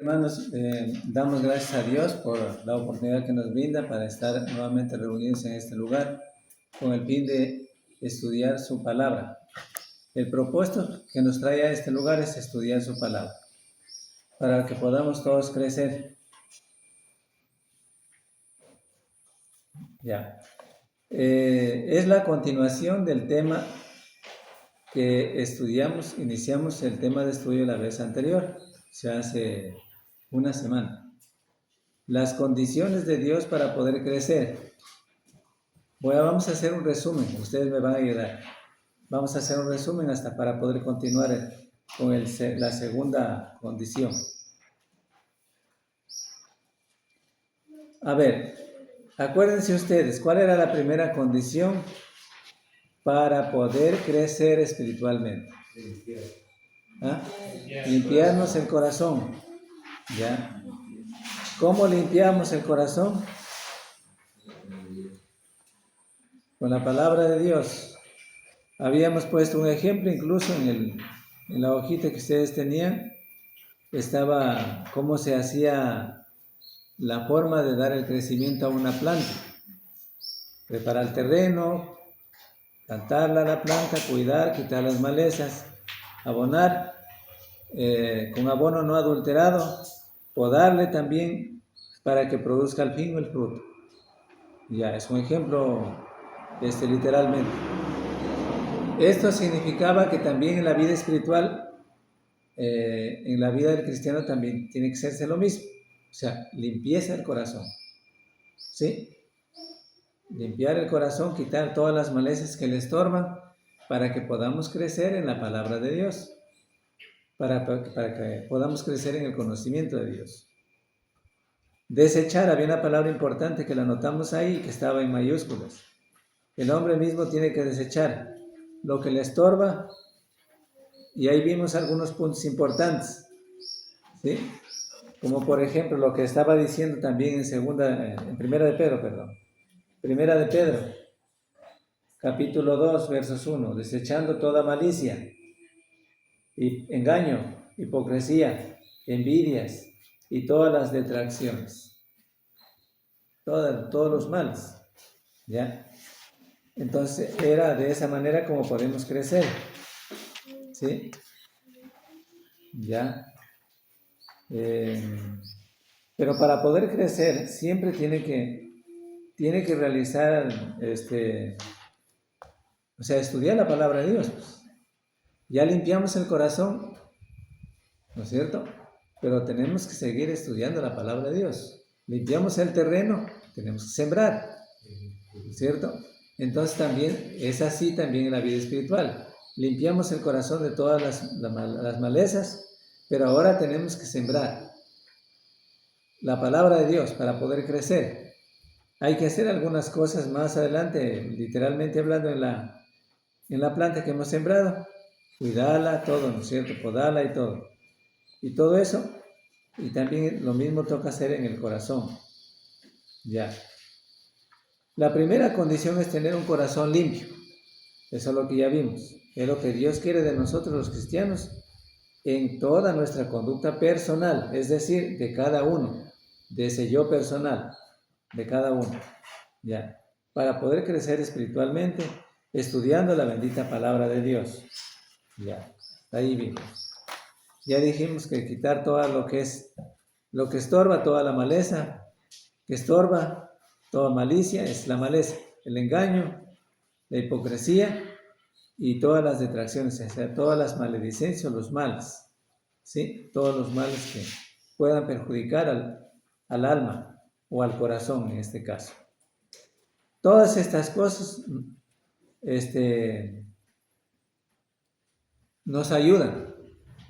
Hermanos, damos gracias a Dios por la oportunidad que nos brinda para estar nuevamente reunidos en este lugar con el fin de estudiar su palabra. El propósito que nos trae a este lugar es estudiar su palabra, para que podamos todos crecer. Ya. Es la continuación del tema que estudiamos, iniciamos el tema de estudio la vez anterior, o sea, hace una semana. Las condiciones de Dios para poder crecer. Bueno, vamos a hacer un resumen, ustedes me van a ayudar. Vamos a hacer un resumen hasta para poder continuar con la segunda condición. A ver, acuérdense ustedes, ¿cuál era la primera condición para poder crecer espiritualmente? ¿Ah? Limpiarnos el corazón. ¿Ya? ¿Cómo limpiamos el corazón? Con la palabra de Dios. Habíamos puesto un ejemplo incluso en la hojita que ustedes tenían. Estaba cómo se hacía la forma de dar el crecimiento a una planta. Preparar el terreno, plantarla a la planta, cuidar, quitar las malezas, abonar con abono no adulterado, podarle también para que produzca al fin el fruto. Ya, es un ejemplo literalmente. Esto significaba que también en la vida espiritual, en la vida del cristiano también tiene que hacerse lo mismo. O sea, limpieza el corazón. ¿Sí? Limpiar el corazón, quitar todas las malezas que le estorban para que podamos crecer en la palabra de Dios. Para que podamos crecer en el conocimiento de Dios. Desechar, había una palabra importante que la notamos ahí, que estaba en mayúsculas. El hombre mismo tiene que desechar lo que le estorba, y ahí vimos algunos puntos importantes, ¿sí? Como por ejemplo lo que estaba diciendo también en Primera de Pedro, capítulo 2, versos 1, desechando toda malicia, y engaño, hipocresía, envidias y todas las detracciones, todos los males, ¿ya? Entonces era de esa manera como podemos crecer, ¿sí? ¿Ya? Pero para poder crecer siempre tiene que realizar, o sea, estudiar la palabra de Dios. Pues. Ya limpiamos el corazón, ¿no es cierto? Pero tenemos que seguir estudiando la palabra de Dios. Limpiamos el terreno, tenemos que sembrar, ¿no es cierto? Entonces también es así también en la vida espiritual. Limpiamos el corazón de todas las malezas, pero ahora tenemos que sembrar la palabra de Dios para poder crecer. Hay que hacer algunas cosas más adelante, literalmente hablando en la planta que hemos sembrado, cuidarla, todo, ¿no es cierto? Podarla y todo. Y todo eso, y también lo mismo toca hacer en el corazón. Ya. La primera condición es tener un corazón limpio. Eso es lo que ya vimos. Es lo que Dios quiere de nosotros los cristianos en toda nuestra conducta personal, es decir, de cada uno, de ese yo personal, de cada uno. Ya. Para poder crecer espiritualmente, estudiando la bendita palabra de Dios. Ya. Ahí vimos. Ya dijimos que quitar todo lo que estorba, toda la maleza que estorba, toda malicia es la maleza, el engaño, la hipocresía y todas las detracciones, o sea, todas las maledicencias, los males, ¿sí? Todos los males que puedan perjudicar al alma o al corazón en este caso. Todas estas cosas nos ayudan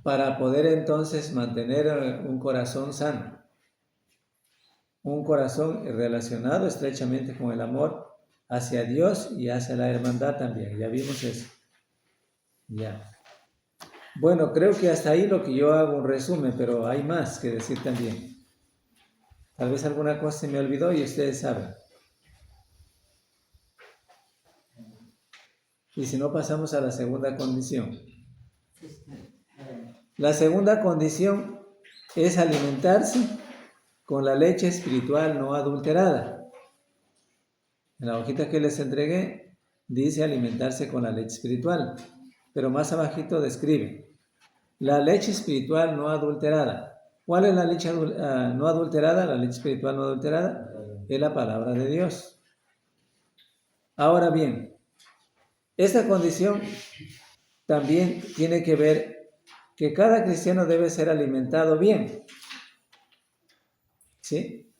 para poder entonces mantener un corazón sano, un corazón relacionado estrechamente con el amor hacia Dios y hacia la hermandad también. Ya vimos eso. Ya. Bueno, creo que hasta ahí lo que yo hago un resumen, pero hay más que decir también. Tal vez alguna cosa se me olvidó y ustedes saben. Y si no, pasamos a la segunda condición. La segunda condición es alimentarse con la leche espiritual no adulterada. En la hojita que les entregué dice alimentarse con la leche espiritual, pero más abajito describe la leche espiritual no adulterada. ¿Cuál es la leche no adulterada? La leche espiritual no adulterada es la palabra de Dios. Ahora bien, esta condición también tiene que ver que cada cristiano debe ser alimentado bien. ¿Sí?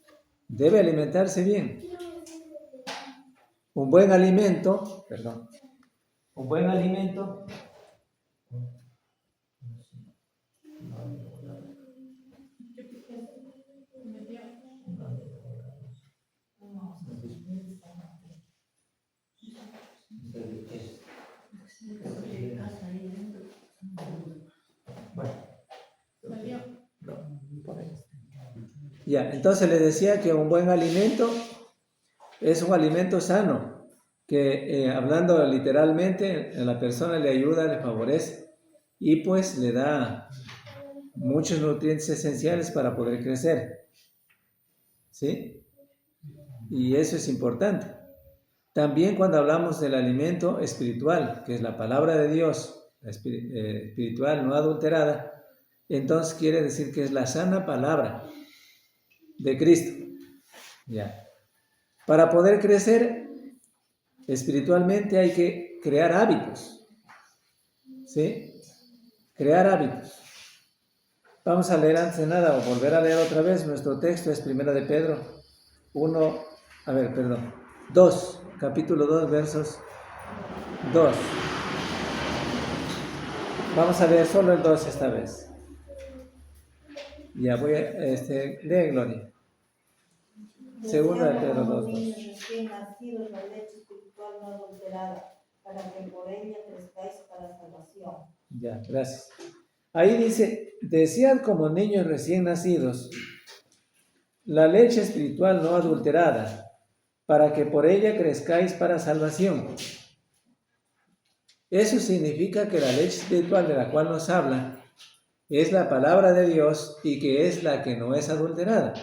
Debe alimentarse bien. Un buen alimento, ya, entonces le decía que un buen alimento es un alimento sano, que hablando literalmente, a la persona le ayuda, le favorece y pues le da muchos nutrientes esenciales para poder crecer. ¿Sí? Y eso es importante. También cuando hablamos del alimento espiritual, que es la palabra de Dios, espiritual no adulterada, entonces quiere decir que es la sana palabra de Cristo. Ya. Para poder crecer espiritualmente hay que crear hábitos. ¿Sí? Crear hábitos. Vamos a leer antes de nada o volver a leer otra vez. Nuestro texto es 1 de Pedro 2, capítulo 2, versos 2. Vamos a leer solo el 2 esta vez. Ya voy a lee, Gloria. Segunda de Pedro 2. Niños recién nacidos, la leche espiritual no adulterada, para que por ella crezcáis para salvación. Ya, gracias. Ahí dice, desead como niños recién nacidos la leche espiritual no adulterada, para que por ella crezcáis para salvación. Eso significa que la leche espiritual de la cual nos habla es la palabra de Dios y que es la que no es adulterada,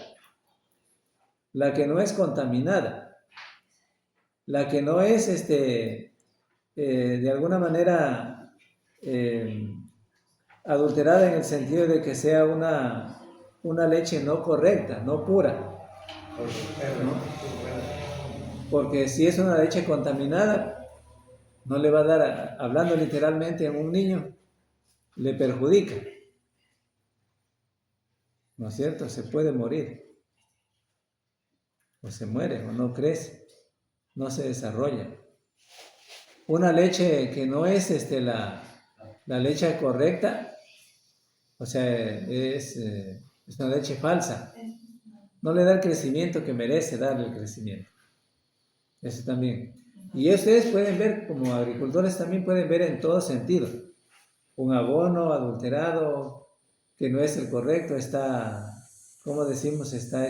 la que no es contaminada, la que no es de alguna manera adulterada en el sentido de que sea una leche no correcta, no pura, ¿no? Porque si es una leche contaminada, no le va a dar, hablando literalmente a un niño, le perjudica, ¿no es cierto? Se puede morir, o se muere, o no crece, no se desarrolla. Una leche que no es la leche correcta, o sea, es una leche falsa, no le da el crecimiento que merece darle el crecimiento. Eso también. Y ustedes pueden ver, como agricultores también pueden ver en todo sentido. Un abono adulterado que no es el correcto, está, ¿cómo decimos? Está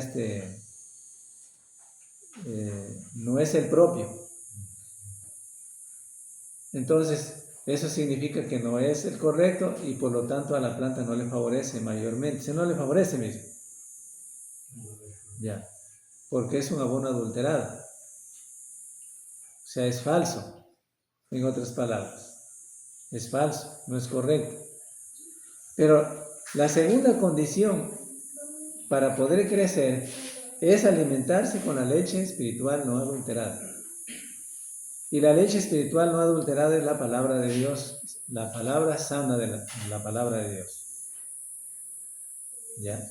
no es el propio. Entonces, eso significa que no es el correcto y por lo tanto a la planta no le favorece mayormente. Si no le favorece mismo. Ya. Porque es un abono adulterado. O sea, es falso. En otras palabras. Es falso, no es correcto. Pero la segunda condición para poder crecer es alimentarse con la leche espiritual no adulterada. Y la leche espiritual no adulterada es la palabra de Dios, la palabra sana de la palabra de Dios. ¿Ya?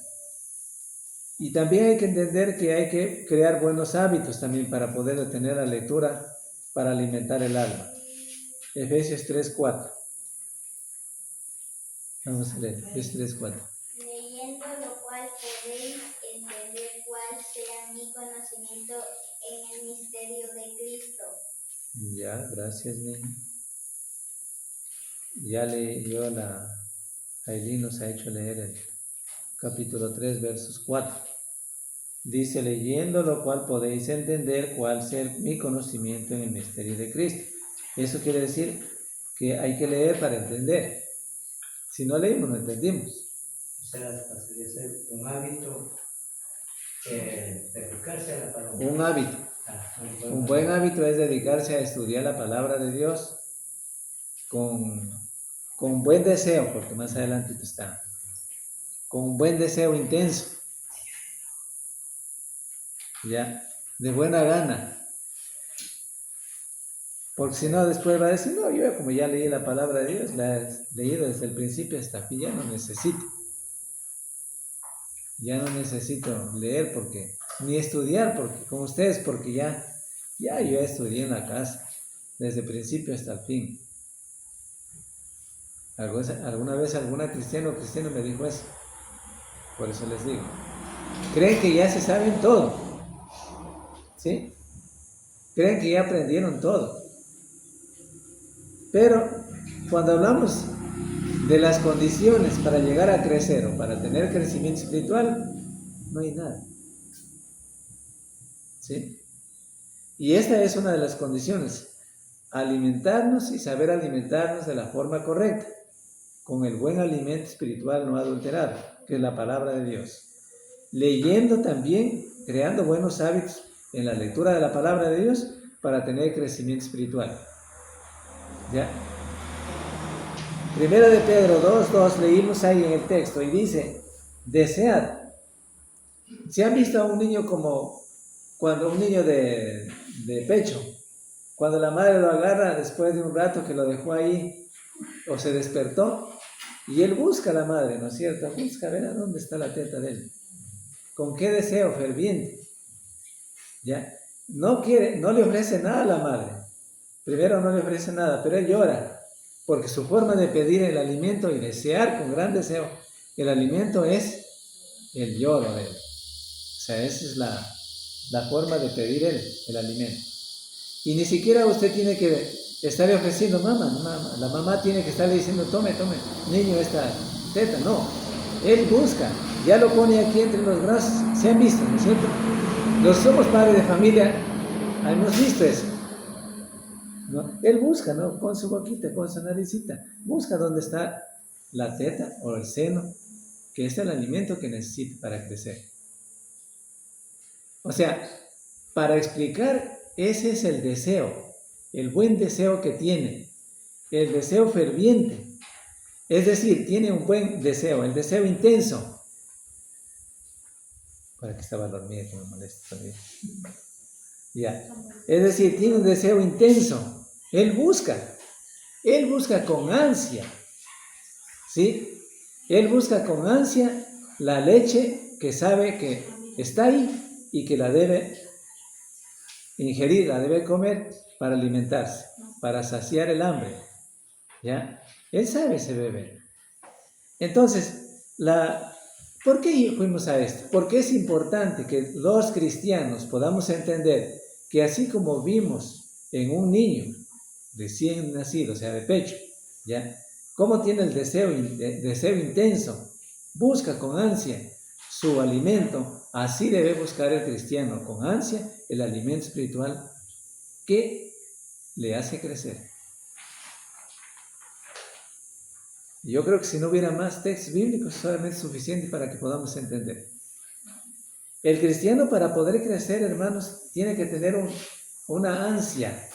Y también hay que entender que hay que crear buenos hábitos también para poder tener la lectura para alimentar el alma. Efesios 3:4. Vamos a leer, Efesios 3:4. Leyendo lo cual podéis entender cuál sea mi conocimiento en el misterio de Cristo. Ya, gracias, niña. Ya leyó Aileen nos ha hecho leer el capítulo 3, versos 4. Dice, leyendo lo cual podéis entender cuál sea mi conocimiento en el misterio de Cristo. Eso quiere decir que hay que leer para entender. Si no leímos, no entendimos. O sea, pasaría a ser un hábito dedicarse a la palabra. Un hábito. Un buen hábito es dedicarse a estudiar la palabra de Dios con buen deseo, porque más adelante está, con un buen deseo intenso, ya, de buena gana, porque si no después va a decir, no, yo como ya leí la palabra de Dios, la he leído desde el principio hasta aquí, ya no necesito leer porque, ni estudiar porque, con ustedes, porque ya yo estudié en la casa, desde el principio hasta el fin. Alguna vez alguna cristiano me dijo eso. Por eso les digo. Creen que ya se saben todo. ¿Sí? Creen que ya aprendieron todo. Pero cuando hablamos de las condiciones para llegar a crecer o para tener crecimiento espiritual, no hay nada. ¿Sí? Y esta es una de las condiciones. Alimentarnos y saber alimentarnos de la forma correcta, con el buen alimento espiritual no adulterado, que es la palabra de Dios. Leyendo también, creando buenos hábitos en la lectura de la palabra de Dios para tener crecimiento espiritual. ¿Ya? Primera de Pedro 2:2 leímos ahí en el texto y dice, desead. ¿Se han visto a un niño como cuando un niño de pecho, cuando la madre lo agarra después de un rato que lo dejó ahí o se despertó y él busca a la madre, ¿no es cierto? Busca a ver a dónde está la teta de él. ¿Con qué deseo ferviente? ¿Ya? No le ofrece nada a la madre. Primero no le ofrece nada, pero él llora, porque su forma de pedir el alimento y desear con gran deseo el alimento es el lloro de él. O sea, esa es la forma de pedir el alimento. Y ni siquiera usted tiene que estarle ofreciendo, mamá, la mamá tiene que estarle diciendo, tome, niño, esta teta. No, él busca, ya lo pone aquí entre los brazos. Se han visto, ¿no es cierto? Los somos padres de familia, hemos visto eso, ¿no? Él busca, ¿no? Con su boquita, con su naricita, busca dónde está la teta o el seno, que es el alimento que necesita para crecer. O sea, para explicar, ese es el deseo, el buen deseo que tiene, el deseo ferviente. Es decir, tiene un buen deseo, el deseo intenso. Para que estaba dormida, que me molesta también. Ya. Es decir, tiene un deseo intenso. Él busca con ansia. ¿Sí? Él busca con ansia la leche que sabe que está ahí y que la debe ingerir, la debe comer para alimentarse, para saciar el hambre. ¿Ya? Él sabe ese bebé. Entonces, ¿por qué fuimos a esto? Porque es importante que los cristianos podamos entender que así como vimos en un niño recién nacido, o sea, de pecho, ¿ya? Cómo tiene el deseo intenso, busca con ansia su alimento, así debe buscar el cristiano con ansia el alimento espiritual que le hace crecer. Yo creo que si no hubiera más textos bíblicos, solamente es suficiente para que podamos entender. El cristiano, para poder crecer, hermanos, tiene que tener una ansia,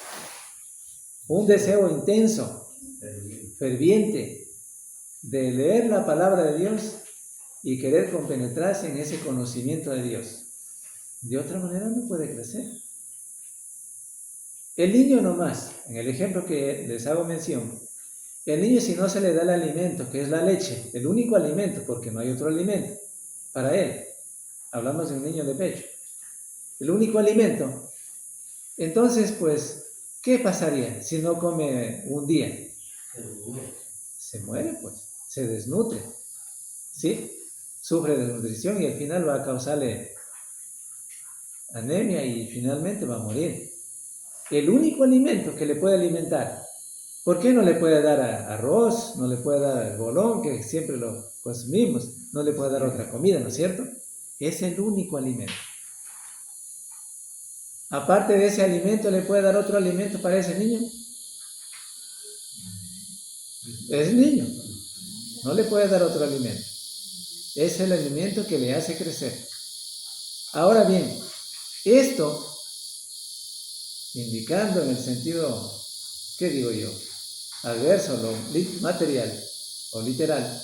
un deseo intenso, ferviente, de leer la palabra de Dios y querer compenetrarse en ese conocimiento de Dios. De otra manera no puede crecer. El niño nomás, en el ejemplo que les hago mención, el niño, si no se le da el alimento, que es la leche, el único alimento, porque no hay otro alimento para él, hablamos de un niño de pecho, el único alimento, entonces, pues, ¿qué pasaría si no come un día? Se muere, pues, se desnutre, ¿sí? Sufre desnutrición y al final va a causarle anemia y finalmente va a morir. El único alimento que le puede alimentar, ¿por qué no le puede dar arroz? No le puede dar bolón, que siempre lo consumimos. No le puede dar otra comida, ¿no es cierto? Es el único alimento. Aparte de ese alimento, ¿le puede dar otro alimento para ese niño? Es niño. No le puede dar otro alimento. Es el alimento que le hace crecer. Ahora bien, esto indicando en el sentido, ¿qué digo yo? Adverso, lo material o literal,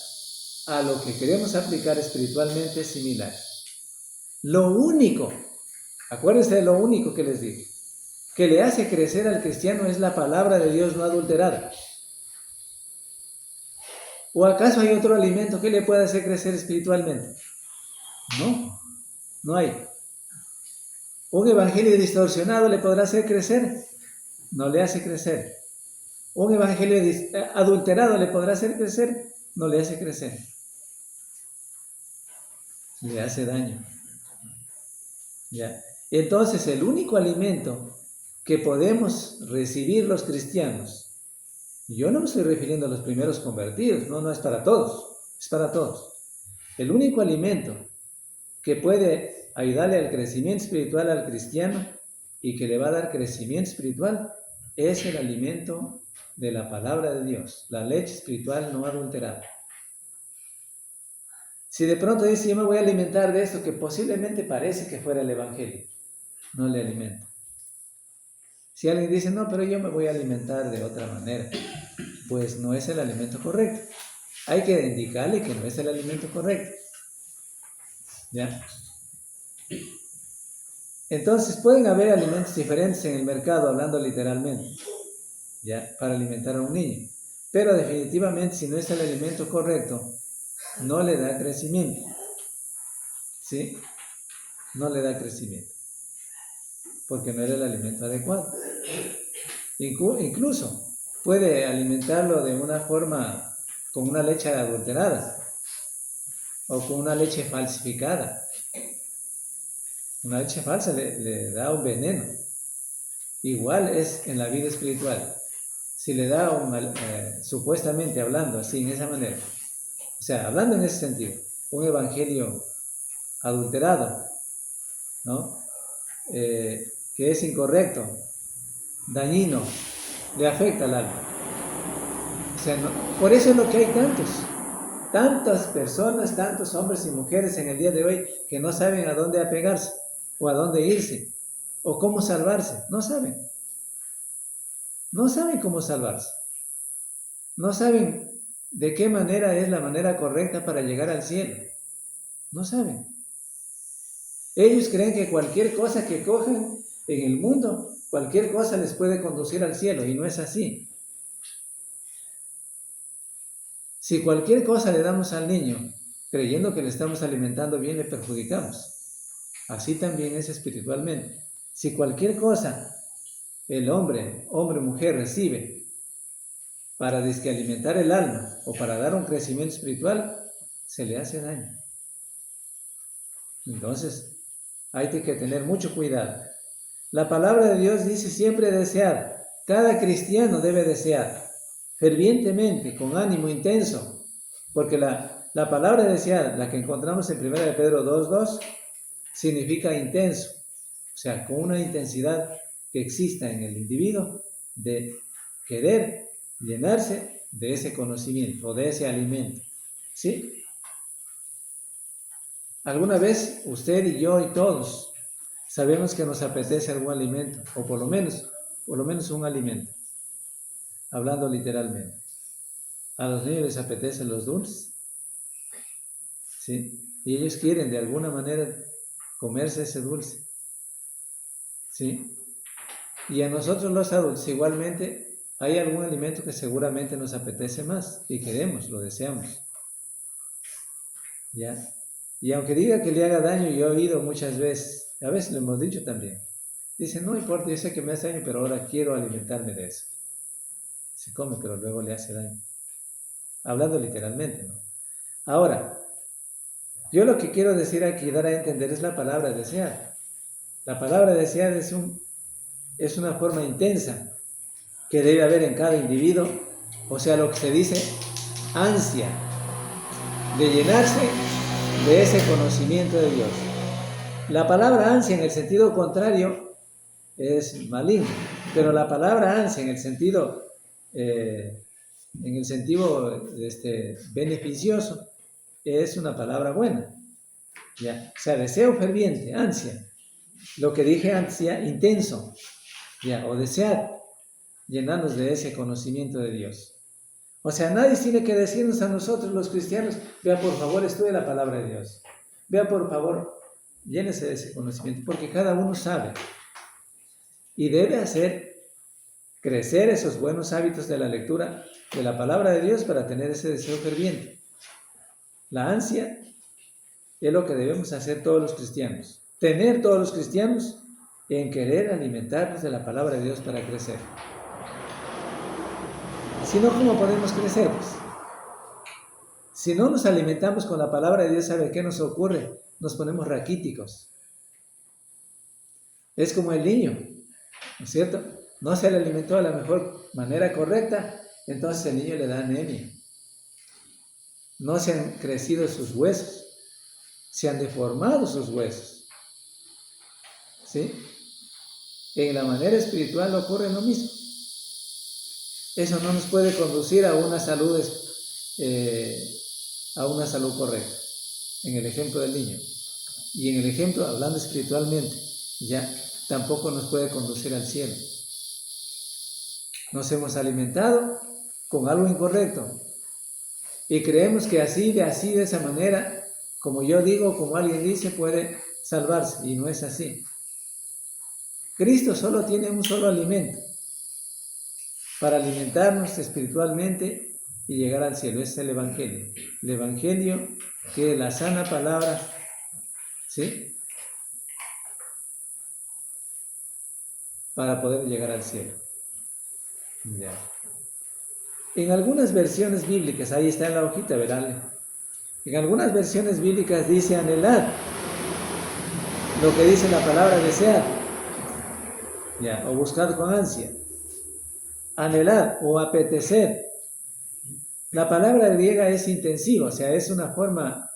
a lo que queremos aplicar espiritualmente es similar. Lo único, acuérdense de lo único que les dije, que le hace crecer al cristiano es la palabra de Dios no adulterada. ¿O acaso hay otro alimento que le pueda hacer crecer espiritualmente? No, no hay. ¿Un evangelio distorsionado le podrá hacer crecer? No le hace crecer. ¿Un evangelio adulterado le podrá hacer crecer? No le hace crecer. Le hace daño. ¿Ya? Entonces, el único alimento que podemos recibir los cristianos, yo no me estoy refiriendo a los primeros convertidos, no es para todos, es para todos. El único alimento que puede ayudarle al crecimiento espiritual al cristiano y que le va a dar crecimiento espiritual es el alimento de la palabra de Dios, la leche espiritual no adulterada. Si de pronto dice, yo me voy a alimentar de esto que posiblemente parece que fuera el evangelio, no le alimenta. Si alguien dice, no, pero yo me voy a alimentar de otra manera, pues no es el alimento correcto. Hay que indicarle que no es el alimento correcto. ¿Ya? Entonces pueden haber alimentos diferentes en el mercado, hablando literalmente, ¿ya? Para alimentar a un niño. Pero definitivamente si no es el alimento correcto, no le da crecimiento. ¿Sí? No le da crecimiento. Porque no era el alimento adecuado. Incluso puede alimentarlo de una forma con una leche adulterada o con una leche falsificada. Una leche falsa le da un veneno. Igual es en la vida espiritual. Si le da supuestamente hablando así, en esa manera, o sea, hablando en ese sentido, un evangelio adulterado, ¿no? Que es incorrecto, dañino, le afecta al alma. O sea, por eso es lo que hay tantas personas, tantos hombres y mujeres en el día de hoy que no saben a dónde apegarse, o a dónde irse, o cómo salvarse. No saben cómo salvarse. No saben de qué manera es la manera correcta para llegar al cielo. No saben. Ellos creen que cualquier cosa que cojan en el mundo, cualquier cosa les puede conducir al cielo, y no es así. Si cualquier cosa le damos al niño, creyendo que le estamos alimentando bien, le perjudicamos. Así también es espiritualmente. Si cualquier cosa el hombre o mujer recibe para alimentar el alma o para dar un crecimiento espiritual, se le hace daño. Entonces, hay que tener mucho cuidado. La palabra de Dios dice siempre desear. Cada cristiano debe desear fervientemente, con ánimo intenso, porque la palabra desear, la que encontramos en 1 Pedro 2:2, significa intenso, o sea, con una intensidad que exista en el individuo de querer llenarse de ese conocimiento o de ese alimento. ¿Sí? Alguna vez usted y yo y todos sabemos que nos apetece algún alimento, o por lo menos un alimento, hablando literalmente. A los niños les apetecen los dulces, ¿sí? Y ellos quieren de alguna manera comerse ese dulce, ¿sí? Y a nosotros los adultos igualmente hay algún alimento que seguramente nos apetece más y queremos, lo deseamos, ¿ya? Y aunque diga que le haga daño, yo he oído muchas veces, a veces lo hemos dicho también, dicen, no importa, yo sé que me hace daño, pero ahora quiero alimentarme de eso. Se come, pero luego le hace daño. Hablando literalmente, ¿no? Ahora, yo lo que quiero decir aquí, dar a entender, es la palabra desear. La palabra desear es una forma intensa que debe haber en cada individuo, o sea, lo que se dice ansia de llenarse de ese conocimiento de Dios. La palabra ansia en el sentido contrario es maligna, pero la palabra ansia en el sentido beneficioso es una palabra buena. ¿Ya? O sea, deseo ferviente, ansia. Lo que dije ansia, intenso. ¿Ya? O desear llenarnos de ese conocimiento de Dios. O sea, nadie tiene que decirnos a nosotros los cristianos, vea por favor, estudie la palabra de Dios. Vea por favor, llénese de ese conocimiento, porque cada uno sabe. Y debe hacer crecer esos buenos hábitos de la lectura de la palabra de Dios para tener ese deseo ferviente. La ansia es lo que debemos hacer todos los cristianos. Tener todos los cristianos en querer alimentarnos de la palabra de Dios para crecer. Si no, ¿cómo podemos crecer? Pues? Si no nos alimentamos con la palabra de Dios, ¿sabe qué nos ocurre? Nos ponemos raquíticos. Es como el niño, ¿no es cierto? No se le alimentó de la mejor manera correcta, entonces el niño le da anemia. No se han crecido sus huesos, se han deformado sus huesos. ¿Sí? En la manera espiritual ocurre lo mismo. Eso no nos puede conducir a una salud correcta, en el ejemplo del niño. Y en el ejemplo, hablando espiritualmente, ya tampoco nos puede conducir al cielo. Nos hemos alimentado con algo incorrecto y creemos que de esa manera, como yo digo, como alguien dice, puede salvarse, y no es así. Cristo solo tiene un solo alimento para alimentarnos espiritualmente y llegar al cielo. Es el Evangelio. El Evangelio, que es la sana palabra, ¿sí? Para poder llegar al cielo. Ya. En algunas versiones bíblicas, ahí está en la hojita, verán. En algunas versiones bíblicas dice anhelar, lo que dice la palabra desear, ya, o buscar con ansia. Anhelar o apetecer. La palabra griega es intensiva, o sea, es una forma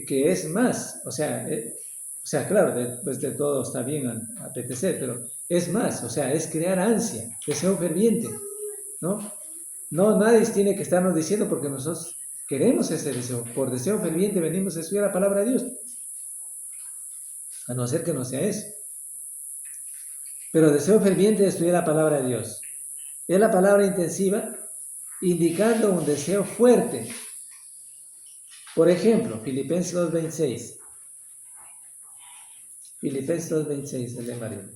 que es más, o sea, claro, después de todo está bien apetecer, pero es más, o sea, es crear ansia, deseo ferviente, ¿no? No, nadie tiene que estarnos diciendo porque nosotros queremos ese deseo. Por deseo ferviente venimos a estudiar la palabra de Dios, a no ser que no sea eso. Pero deseo ferviente de estudiar la palabra de Dios. Es la palabra intensiva, indicando un deseo fuerte. Por ejemplo, Filipenses 2:26. Filipenses 2:26, el de María.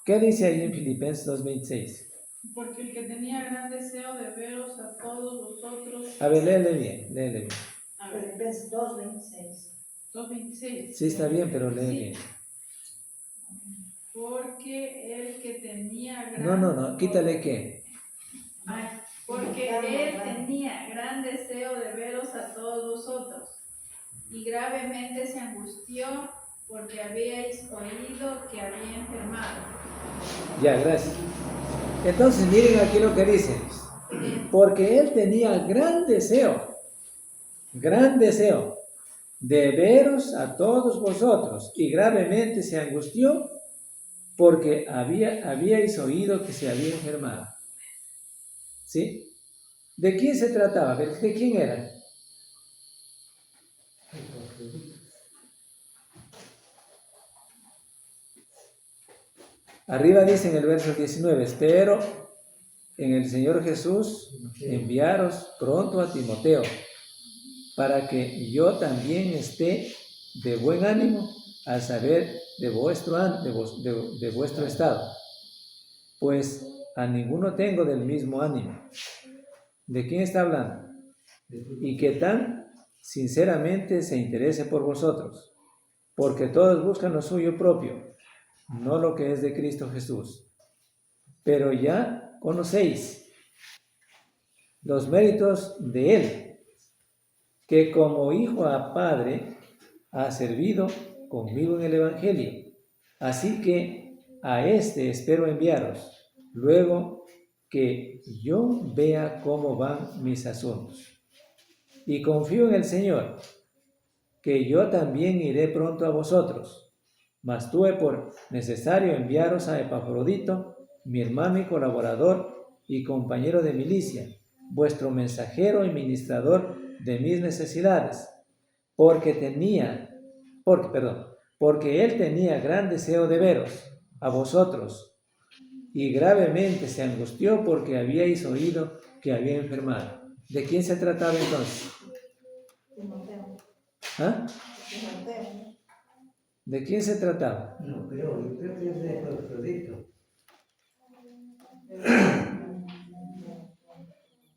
¿Qué dice ahí en Filipenses 2:26? Porque el que tenía gran deseo de veros a todos vosotros. A ver, léele bien. A ver, Filipenses 2:26. 2:26. Sí, está bien, pero lee Sí. bien. Porque el que tenía gran... No, quítale qué. Ay, porque él tenía gran deseo de veros a todos vosotros, y gravemente se angustió porque habíais oído que había enfermado. Ya, gracias. Entonces, miren aquí lo que dice. Porque él tenía gran deseo de veros a todos vosotros, y gravemente se angustió porque habíais oído que se había enfermado. ¿Sí? ¿De quién se trataba? ¿De quién era? Arriba dice en el verso 19, espero en el Señor Jesús enviaros pronto a Timoteo, para que yo también esté de buen ánimo al saber de vuestro estado, pues a ninguno tengo del mismo ánimo. ¿De quién está hablando? Y que tan sinceramente se interese por vosotros, porque todos buscan lo suyo propio, no lo que es de Cristo Jesús. Pero ya conocéis los méritos de Él, que como hijo a padre ha servido conmigo en el Evangelio. Así que a este espero enviaros, luego que yo vea cómo van mis asuntos. Y confío en el Señor, que yo también iré pronto a vosotros, mas tuve por necesario enviaros a Epafrodito, mi hermano y colaborador y compañero de milicia, vuestro mensajero y ministrador de mis necesidades, porque él tenía gran deseo de veros a vosotros, y gravemente se angustió porque habíais oído que había enfermado. ¿De quién se trataba entonces? Timoteo. ¿Ah? Timoteo. ¿De quién se trataba? No creo, yo creo que es de Epafrodito.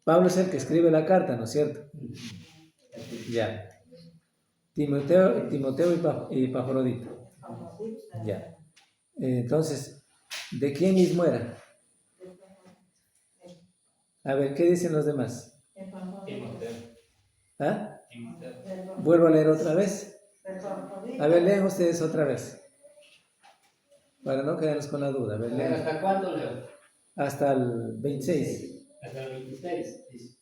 Pablo es el que escribe la carta, ¿no es cierto? Ya. Timoteo y Epafrodito. Ya. Entonces, ¿de quién mismo era? A ver, ¿qué dicen los demás? Timoteo. ¿Ah? Timoteo. Vuelvo a leer otra vez. A ver, lean ustedes otra vez. Para no quedarnos con la duda. A ver, lean. ¿Hasta cuándo, Leo? Hasta el 26. Hasta el 26. Dice.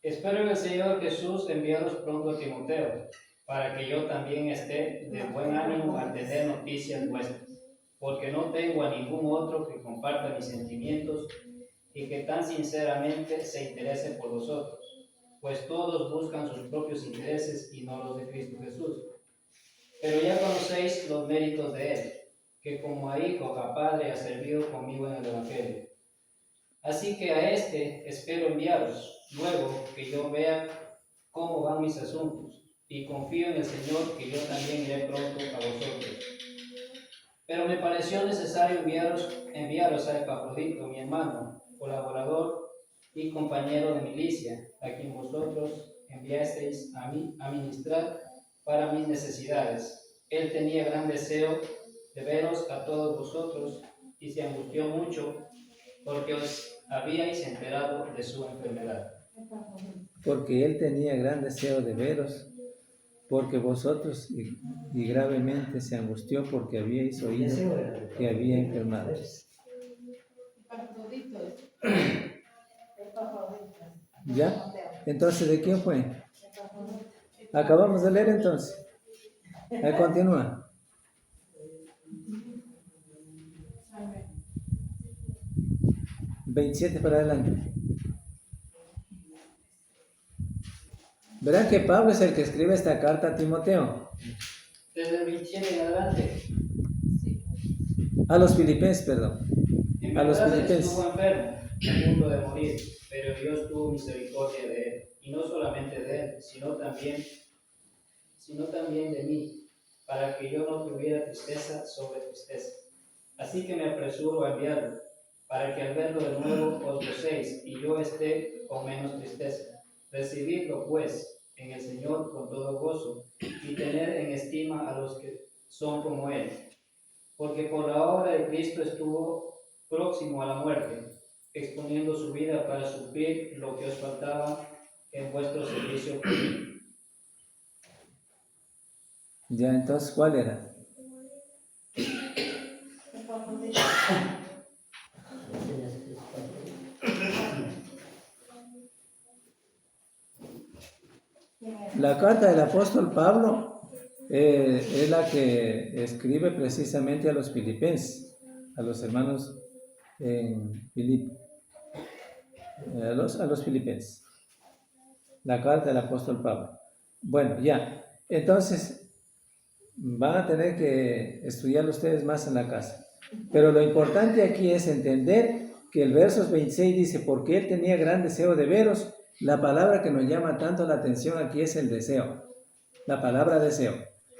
Espero en el Señor Jesús enviaros pronto a Timoteo, para que yo también esté de buen ánimo al tener noticias vuestras, porque no tengo a ningún otro que comparta mis sentimientos y que tan sinceramente se interese por vosotros, pues todos buscan sus propios intereses y no los de Cristo Jesús. Pero ya conocéis los méritos de él, que como a hijo, a padre ha servido conmigo en el Evangelio. Así que a este espero enviaros, luego que yo vea cómo van mis asuntos, y confío en el Señor que yo también iré pronto a vosotros. Pero me pareció necesario enviaros a Epafrodito, mi hermano, colaborador y compañero de milicia, a quien vosotros enviasteis a mí a ministrar para mis necesidades. Él tenía gran deseo de veros a todos vosotros y se angustió mucho porque os habíais enterado de su enfermedad. Porque él tenía gran deseo de veros, porque vosotros y gravemente se angustió porque habíais oído que había enfermado. ¿Ya? Entonces, ¿de quién fue? Acabamos de leer entonces. Ahí continúa. Amén. 27 para adelante. Verán que Pablo es el que escribe esta carta a Timoteo. Desde el 27 en adelante. A los filipenses, perdón. En A los verdad filipenses. estuvo enfermo, a punto de morir, pero Dios tuvo misericordia de él, y no solamente de él, sino también de mí, para que yo no tuviera tristeza sobre tristeza. Así que me apresuro a enviarlo, para que al verlo de nuevo os gocéis, y yo esté con menos tristeza. Recibidlo, pues, en el Señor con todo gozo, y tener en estima a los que son como él. Porque por la obra de Cristo estuvo próximo a la muerte, exponiendo su vida para suplir lo que os faltaba en vuestro servicio por mí. Ya, entonces, ¿cuál era? La carta del apóstol Pablo es la que escribe precisamente a los filipenses, a los hermanos en Filipo, a los filipenses. La carta del apóstol Pablo. Bueno, ya. Entonces, van a tener que estudiarlo ustedes más en la casa. Pero lo importante aquí es entender que el verso 26 dice, porque él tenía gran deseo de veros. La palabra que nos llama tanto la atención aquí es el deseo. La palabra deseo.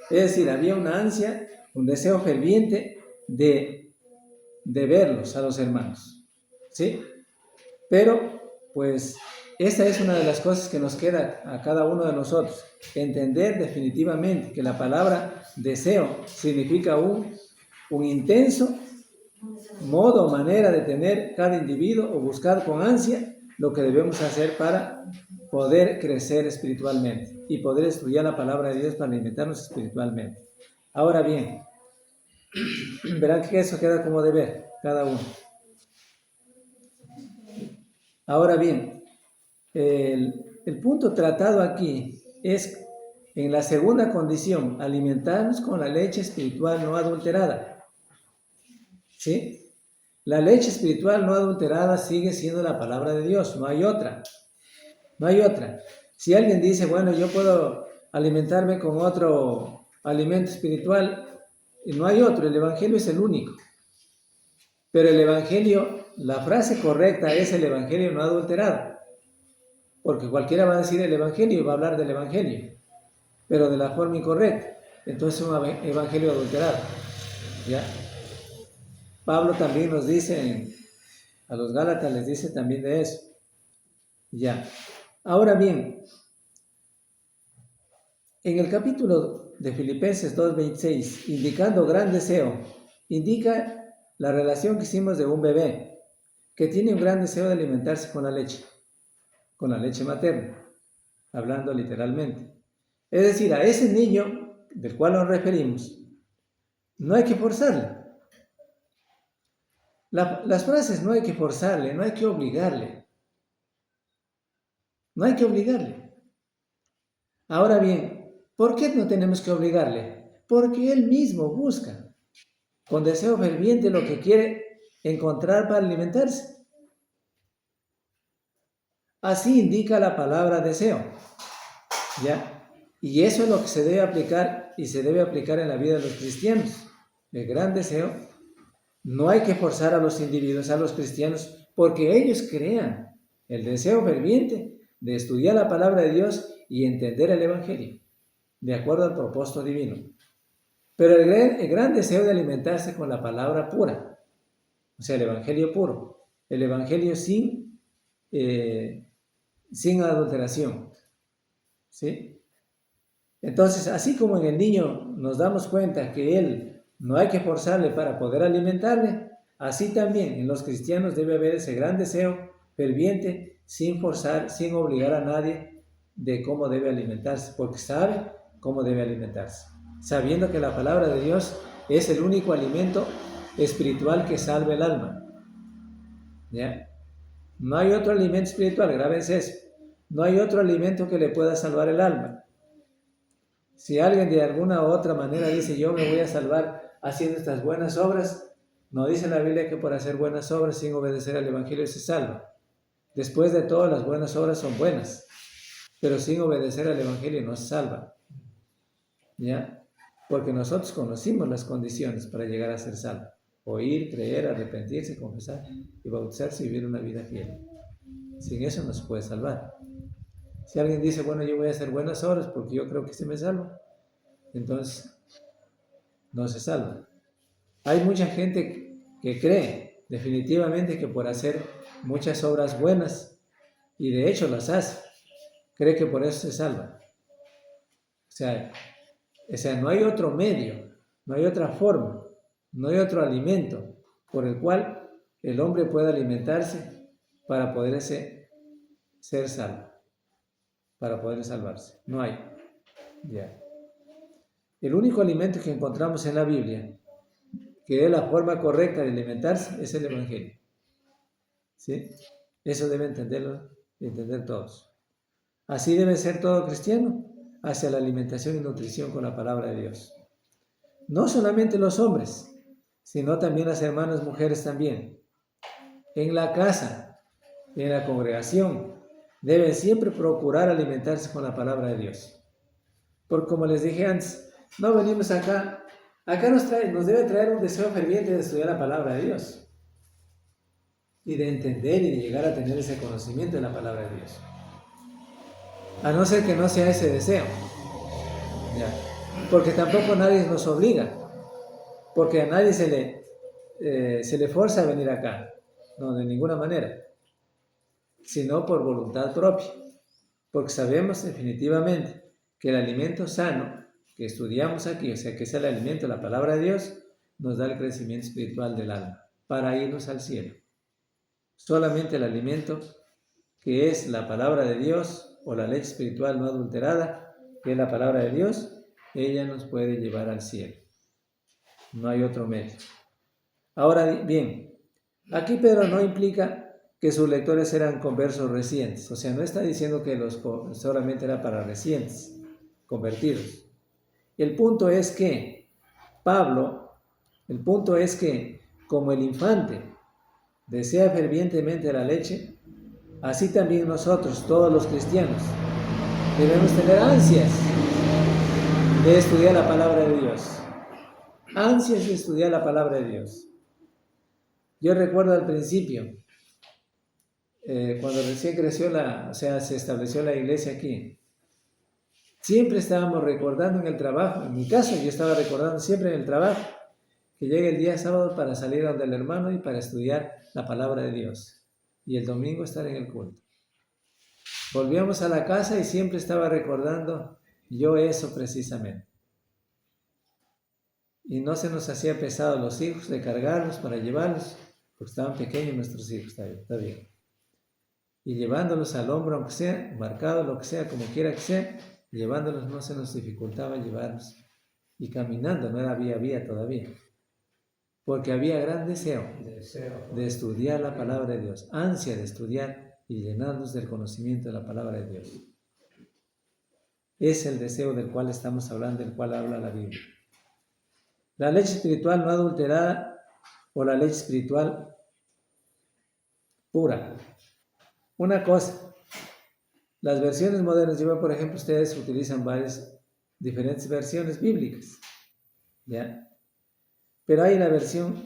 Es decir, había una ansia, un deseo ferviente de verlos a los hermanos. ¿Sí? Pero, pues, esta es una de las cosas que nos queda a cada uno de nosotros. Entender definitivamente que la palabra deseo significa un intenso modo o manera de tener cada individuo o buscar con ansia lo que debemos hacer para poder crecer espiritualmente y poder estudiar la palabra de Dios para alimentarnos espiritualmente. Ahora bien, verán que eso queda como deber cada uno. Ahora bien, el punto tratado aquí es en la segunda condición, alimentarnos con la leche espiritual no adulterada. ¿Sí? La leche espiritual no adulterada sigue siendo la palabra de Dios, no hay otra. No hay otra. Si alguien dice, bueno, yo puedo alimentarme con otro alimento espiritual, no hay otro, el Evangelio es el único. Pero el Evangelio, la frase correcta es el Evangelio no adulterado. Porque cualquiera va a decir el Evangelio y va a hablar del Evangelio, pero de la forma incorrecta. Entonces es un Evangelio adulterado. ¿Ya? Pablo también nos dice, a los Gálatas les dice también de eso. Ya. Ahora bien, en el capítulo de Filipenses 2:26, indicando gran deseo, indica la relación que hicimos de un bebé que tiene un gran deseo de alimentarse con la leche materna, hablando literalmente. Es decir, a ese niño del cual nos referimos, no hay que forzarle. Las frases no hay que forzarle, no hay que obligarle. No hay que obligarle. Ahora bien, ¿por qué no tenemos que obligarle? Porque él mismo busca con deseo ferviente lo que quiere encontrar para alimentarse. Así indica la palabra deseo. ¿Ya? Y eso es lo que se debe aplicar y se debe aplicar en la vida de los cristianos. El gran deseo. No hay que forzar a los individuos, a los cristianos, porque ellos crean el deseo ferviente de estudiar la palabra de Dios y entender el Evangelio, de acuerdo al propósito divino. Pero el gran deseo de alimentarse con la palabra pura, o sea, el Evangelio puro, el Evangelio sin adulteración. ¿Sí? Entonces, así como en el niño nos damos cuenta que él no hay que forzarle para poder alimentarle, así también en los cristianos debe haber ese gran deseo ferviente, sin forzar, sin obligar a nadie de cómo debe alimentarse, porque sabe cómo debe alimentarse, sabiendo que la palabra de Dios es el único alimento espiritual que salve el alma. ¿Ya? No hay otro alimento espiritual, grábense eso. No hay otro alimento que le pueda salvar el alma. Si alguien de alguna u otra manera dice, yo me voy a salvar haciendo estas buenas obras, no dice la Biblia que por hacer buenas obras sin obedecer al Evangelio se salva. Después de todo, las buenas obras son buenas, pero sin obedecer al Evangelio no se salva. ¿Ya? Porque nosotros conocimos las condiciones para llegar a ser salvos. Oír, creer, arrepentirse, confesar y bautizarse y vivir una vida fiel. Sin eso no se puede salvar. Si alguien dice, bueno, yo voy a hacer buenas obras porque yo creo que se me salva, entonces no se salva. Hay mucha gente que cree definitivamente que por hacer muchas obras buenas, y de hecho las hace, cree que por eso se salva. O sea, no hay otro medio, no hay otra forma, no hay otro alimento por el cual el hombre pueda alimentarse para poder ser salvo, para poder salvarse. No hay. Ya. El único alimento que encontramos en la Biblia, que es la forma correcta de alimentarse, es el Evangelio. ¿Sí? Eso debe entender todos. Así debe ser todo cristiano, hacia la alimentación y nutrición con la palabra de Dios. No solamente los hombres, sino también las hermanas mujeres también. En la casa, en la congregación, deben siempre procurar alimentarse con la palabra de Dios. Porque como les dije antes, no venimos acá nos debe traer un deseo ferviente de estudiar la palabra de Dios y de entender y de llegar a tener ese conocimiento de la palabra de Dios. A no ser que no sea ese deseo. ¿Ya? Porque tampoco nadie nos obliga, porque a nadie se le forza a venir acá, no, de ninguna manera, sino por voluntad propia, porque sabemos definitivamente que el alimento sano que estudiamos aquí, o sea que es el alimento, la palabra de Dios, nos da el crecimiento espiritual del alma, para irnos al cielo. Solamente el alimento que es la palabra de Dios, o la leche espiritual no adulterada, que es la palabra de Dios, ella nos puede llevar al cielo. No hay otro medio. Ahora bien, aquí Pedro no implica que sus lectores eran conversos recientes, o sea, no está diciendo que solamente era para recientes, convertidos. El punto es que como el infante desea fervientemente la leche, así también nosotros, todos los cristianos, debemos tener ansias de estudiar la palabra de Dios. Ansias de estudiar la palabra de Dios. Yo recuerdo al principio, cuando recién creció se estableció la iglesia aquí, siempre estábamos recordando en el trabajo, en mi caso yo estaba recordando siempre en el trabajo, que llegue el día sábado para salir donde el hermano y para estudiar la palabra de Dios. Y el domingo estar en el culto. Volvíamos a la casa y siempre estaba recordando yo eso precisamente. Y no se nos hacía pesado los hijos de cargarlos para llevarlos, porque estaban pequeños nuestros hijos, está bien. Y llevándolos al hombro, aunque sea, marcado, lo que sea, como quiera que sea, llevándolos no se nos dificultaba llevarlos. Y caminando, no era vía todavía. Porque había gran deseo de estudiar la palabra de Dios, ansia de estudiar y llenarnos del conocimiento de la palabra de Dios. Es el deseo del cual estamos hablando, del cual habla la Biblia. La leche espiritual no adulterada o la leche espiritual pura. Una cosa, las versiones modernas, por ejemplo, ustedes utilizan diferentes versiones bíblicas, ¿ya? Pero hay la versión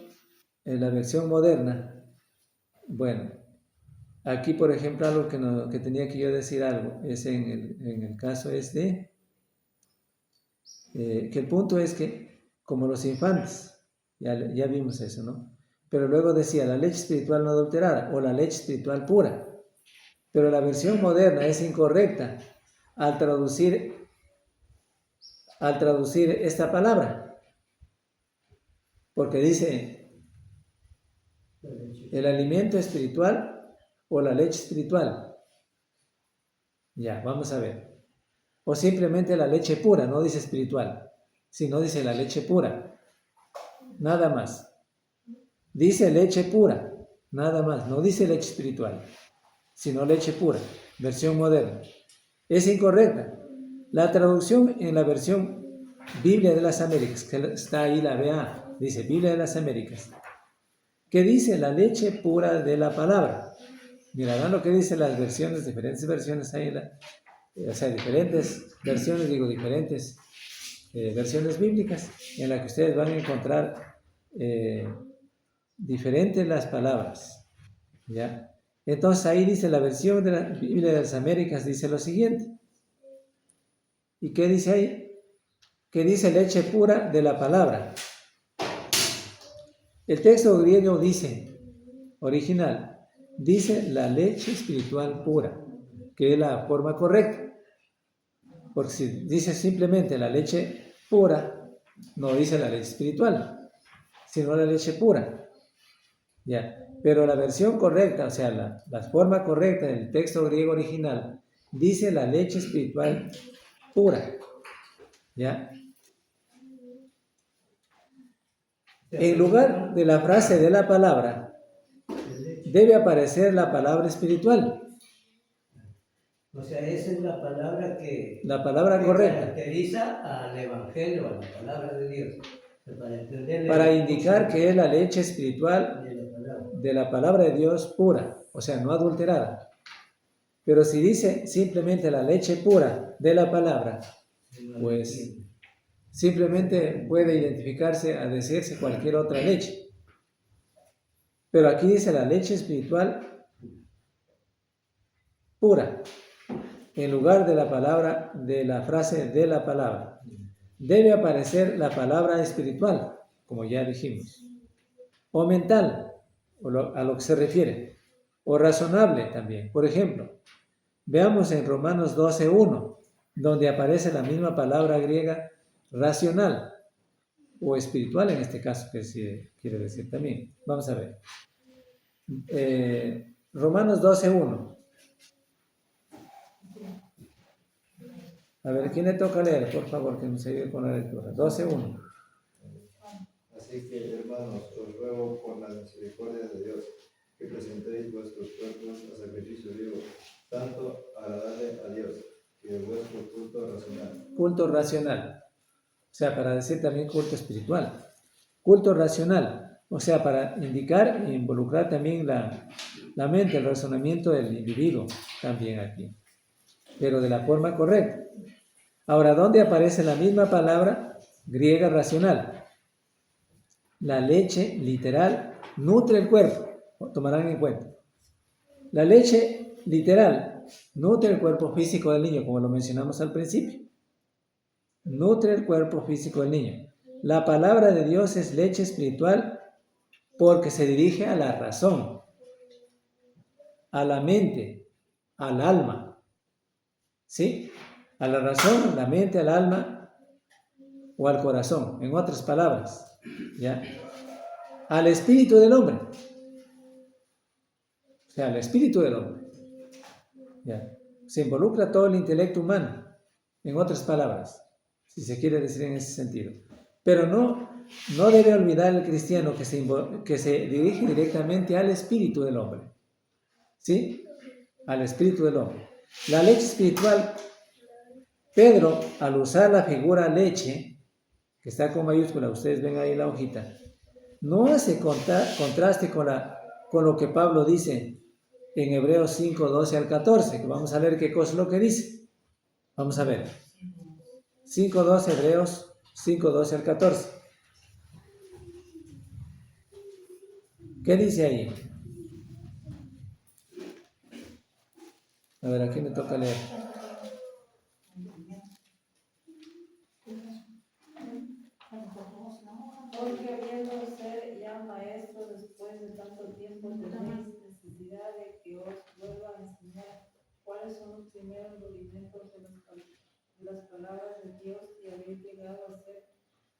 moderna. Bueno, aquí, por ejemplo, algo que tenía que yo decir algo, es en el caso es de, que el punto es que, como los infantes, ya vimos eso, ¿no? Pero luego decía, la leche espiritual no adulterada, o la leche espiritual pura. Pero la versión moderna es incorrecta al traducir esta palabra. Porque dice, el alimento espiritual o la leche espiritual. Ya, vamos a ver. O simplemente la leche pura, no dice espiritual, sino dice la leche pura. Nada más. Dice leche pura, nada más. No dice leche espiritual, sino leche pura, versión moderna. Es incorrecta. La traducción en la versión Biblia de las Américas, que está ahí la BA, dice Biblia de las Américas, que dice la leche pura de la palabra. Mirarán lo que dicen las versiones, diferentes versiones ahí, diferentes versiones bíblicas en las que ustedes van a encontrar diferentes las palabras, ¿ya? Entonces ahí dice la versión de la Biblia de las Américas, dice lo siguiente. ¿Y qué dice ahí? Que dice leche pura de la palabra. El texto griego dice, original, dice la leche espiritual pura, que es la forma correcta. Porque si dice simplemente la leche pura, no dice la leche espiritual, sino la leche pura. ¿Ya? Pero la versión correcta, o sea, la forma correcta del texto griego original, dice la leche espiritual pura. ¿Ya? En lugar de la frase de la palabra, debe aparecer la palabra espiritual. O sea, esa es la palabra que correcta. Caracteriza al Evangelio, a la palabra de Dios. Para indicar que es la leche espiritual de la palabra de Dios pura, o sea, no adulterada. Pero si dice simplemente la leche pura de la palabra, pues simplemente puede identificarse a decirse cualquier otra leche. Pero aquí dice la leche espiritual pura, en lugar de la palabra, de la frase de la palabra. Debe aparecer la palabra espiritual, como ya dijimos, o mental, a lo que se refiere, o razonable también. Por ejemplo, veamos en Romanos 12:1, donde aparece la misma palabra griega racional, o espiritual en este caso, que se quiere decir también. Vamos a ver. Romanos 12:1. A ver, ¿quién le toca leer? Por favor, que nos ayude con la lectura. 12:1. Así que, hermanos, os ruego por la misericordia de Dios que presentéis vuestros cuerpos a sacrificio vivo, santo, agradable a Dios, que es vuestro culto racional. Culto racional. O sea, para decir también culto espiritual. Culto racional. O sea, para indicar e involucrar también la mente, el razonamiento del individuo también aquí, pero de la forma correcta. Ahora, ¿dónde aparece la misma palabra griega racional? La leche literal nutre el cuerpo, tomarán en cuenta. La leche literal nutre el cuerpo físico del niño, como lo mencionamos al principio. Nutre el cuerpo físico del niño. La palabra de Dios es leche espiritual porque se dirige a la razón, a la mente, al alma. ¿Sí? A la razón, la mente, al alma o al corazón, en otras palabras, ¿ya? Al espíritu del hombre. O sea, al espíritu del hombre. ¿Ya? Se involucra todo el intelecto humano, en otras palabras, si se quiere decir en ese sentido. Pero no debe olvidar el cristiano que se dirige directamente al espíritu del hombre. ¿Sí? Al espíritu del hombre. La leche espiritual, Pedro, al usar la figura leche, que está con mayúscula, ustedes ven ahí la hojita, no hace contraste con lo que Pablo dice en Hebreos 5, 12 al 14, que vamos a ver qué cosa es lo que dice. Vamos a ver. 5, 12, Hebreos 5, 12 al 14. ¿Qué dice ahí? A ver, aquí me toca leer. Porque habiendo ser ya maestro después de tanto tiempo, tenéis necesidad de que os vuelva a enseñar cuáles son los primeros rudimentos de las palabras de Dios, y habéis llegado a ser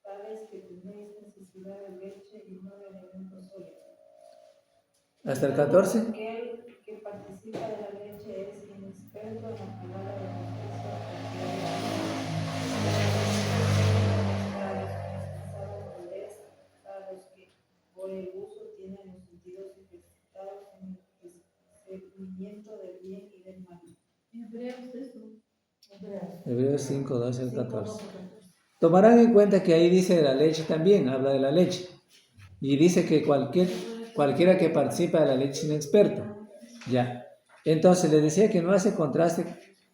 tales que tenéis necesidad de leche y no de alimento sólido. ¿Hasta el 14? Aquel que participa de la leche es inexperto en la palabra de justicia, para los que por el uso tienen los sentidos ejercitados en el discernimiento del bien y del mal. Hebreos 5, 12 al 14. Tomarán en cuenta que ahí dice de la leche también, habla de la leche. Y dice que cualquiera que participa de la leche es inexperto. Ya. Entonces, les decía que no hace contraste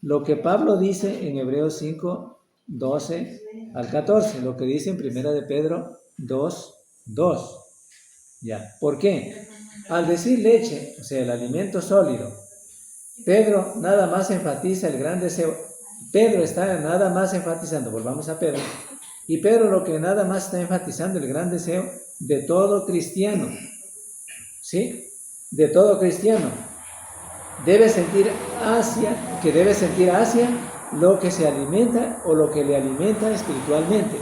lo que Pablo dice en Hebreos 5, 12 al 14, lo que dice en 1 de Pedro 2, 2. Ya. ¿Por qué? Al decir leche, o sea, el alimento sólido, Pedro nada más enfatiza el gran deseo. Pedro está nada más enfatizando, volvamos a Pedro, y Pedro lo que nada más está enfatizando el gran deseo de todo cristiano, ¿sí? De todo cristiano. Debe sentir hacia lo que se alimenta o lo que le alimenta espiritualmente.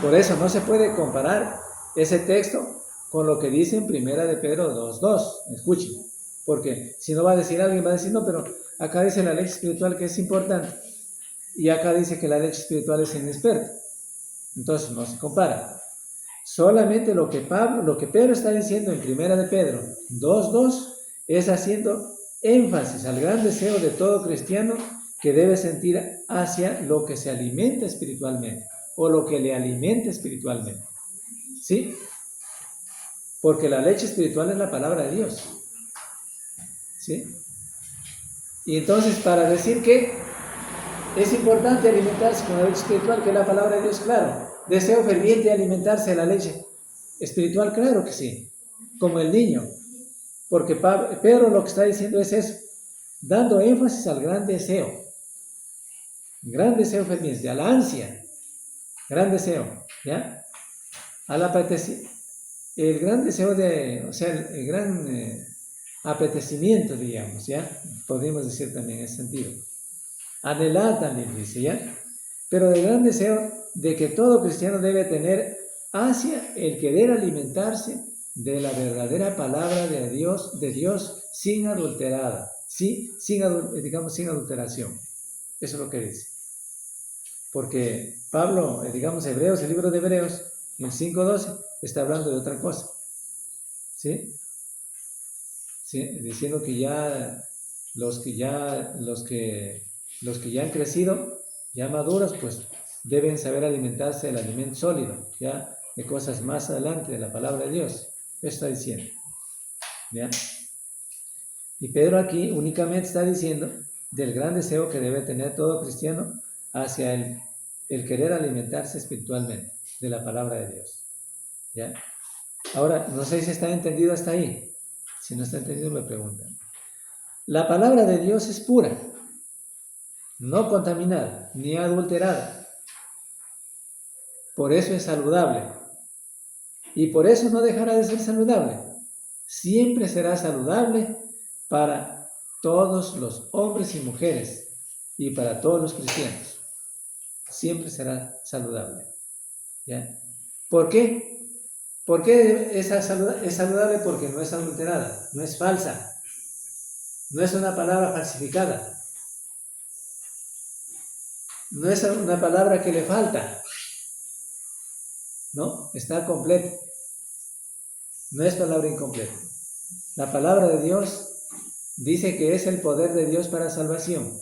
Por eso no se puede comparar ese texto con lo que dice en 1 de Pedro 2:2. Escuchen, porque si no va a decir alguien, va a decir, no, pero acá dice la leche espiritual que es importante y acá dice que la leche espiritual es inexperta. Entonces no se compara. Solamente lo que Pedro está diciendo en 1 de Pedro 2:2 es haciendo énfasis al gran deseo de todo cristiano que debe sentir hacia lo que se alimenta espiritualmente o lo que le alimenta espiritualmente. ¿Sí? Porque la leche espiritual es la palabra de Dios. ¿Sí? Y entonces, para decir que es importante alimentarse con la leche espiritual, que es la palabra de Dios, claro. Deseo ferviente de alimentarse de la leche espiritual, claro que sí. Como el niño. Porque Pedro lo que está diciendo es eso, dando énfasis al gran deseo ferviente, a la ansia, gran deseo, ¿ya? A la el gran deseo el gran apetecimiento, digamos, ¿ya? Podríamos decir también en ese sentido. Anhelar también dice, ¿ya? Pero el gran deseo de que todo cristiano debe tener hacia el querer alimentarse de la verdadera palabra de Dios sin adulterada, ¿sí? sin adulteración. Eso es lo que dice. Porque Pablo, el libro de Hebreos, en 5:12, está hablando de otra cosa. ¿Sí? ¿Sí? Diciendo que ya los que ya han crecido, ya maduros, pues deben saber alimentarse del alimento sólido, ¿ya? de cosas más adelante de la palabra de Dios. Eso está diciendo. ¿Ya? Y Pedro aquí únicamente está diciendo del gran deseo que debe tener todo cristiano hacia el querer alimentarse espiritualmente de la palabra de Dios. ¿Ya? Ahora, no sé si está entendido hasta ahí. Si no está entendido, me preguntan. La palabra de Dios es pura, no contaminada, ni adulterada. Por eso es saludable. Y por eso no dejará de ser saludable. Siempre será saludable para todos los hombres y mujeres y para todos los cristianos. Siempre será saludable. ¿Ya? ¿Por qué? ¿Por qué es saludable? Porque no es adulterada, no es falsa, no es una palabra falsificada, no es una palabra que le falta, ¿no? Está completa, no es palabra incompleta. La palabra de Dios dice que es el poder de Dios para salvación.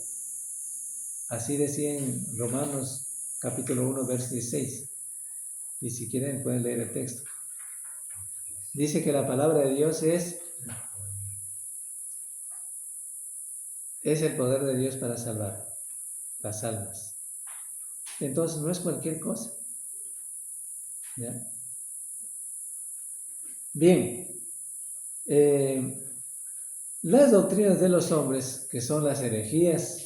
Así decía en Romanos capítulo 1, verso 16. Y si quieren pueden leer el texto. Dice que la palabra de Dios es el poder de Dios para salvar las almas. Entonces no es cualquier cosa. ¿Ya? Bien. Las doctrinas de los hombres, que son las herejías,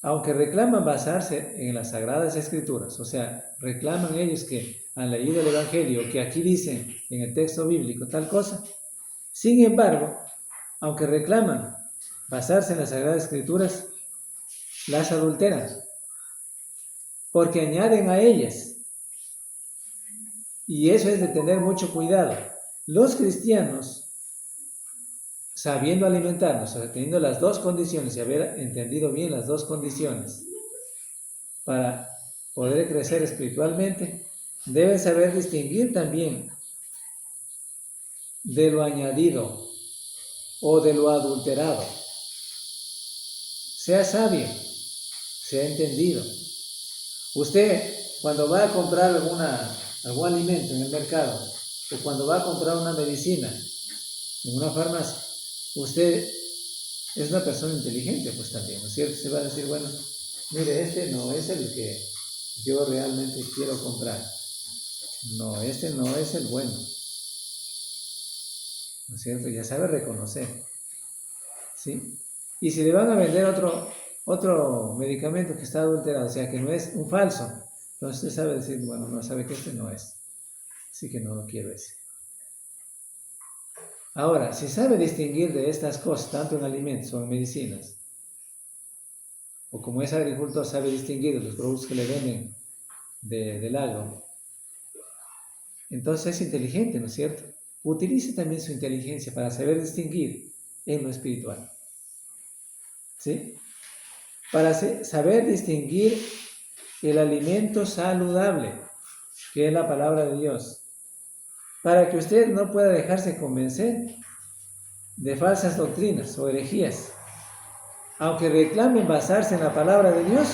aunque reclaman basarse en las Sagradas Escrituras, o sea, reclaman ellos que han leído el Evangelio, que aquí dicen en el texto bíblico tal cosa, sin embargo, aunque reclaman basarse en las Sagradas Escrituras, las adulteran, porque añaden a ellas, y eso es de tener mucho cuidado. Los cristianos, sabiendo alimentarnos, teniendo las dos condiciones y haber entendido bien las dos condiciones para poder crecer espiritualmente, deben saber distinguir también de lo añadido o de lo adulterado. Sea sabio, sea entendido. Usted, cuando va a comprar algún alimento en el mercado, o cuando va a comprar una medicina en una farmacia, usted es una persona inteligente, pues también, ¿no es cierto? Se va a decir, bueno, mire, este no es el que yo realmente quiero comprar. No, este no es el bueno. ¿No es cierto? Ya sabe reconocer. ¿Sí? Y si le van a vender otro medicamento que está adulterado, o sea, que no es un falso, entonces usted sabe decir, bueno, no sabe que este no es. Así que no lo quiero ese. Ahora, si sabe distinguir de estas cosas, tanto en alimentos o en medicinas, o como es agricultor, sabe distinguir de los productos que le venden del agro, entonces es inteligente, ¿no es cierto? Utilice también su inteligencia para saber distinguir en lo espiritual. ¿Sí? Para saber distinguir el alimento saludable, que es la palabra de Dios, para que usted no pueda dejarse convencer de falsas doctrinas o herejías. Aunque reclamen basarse en la palabra de Dios,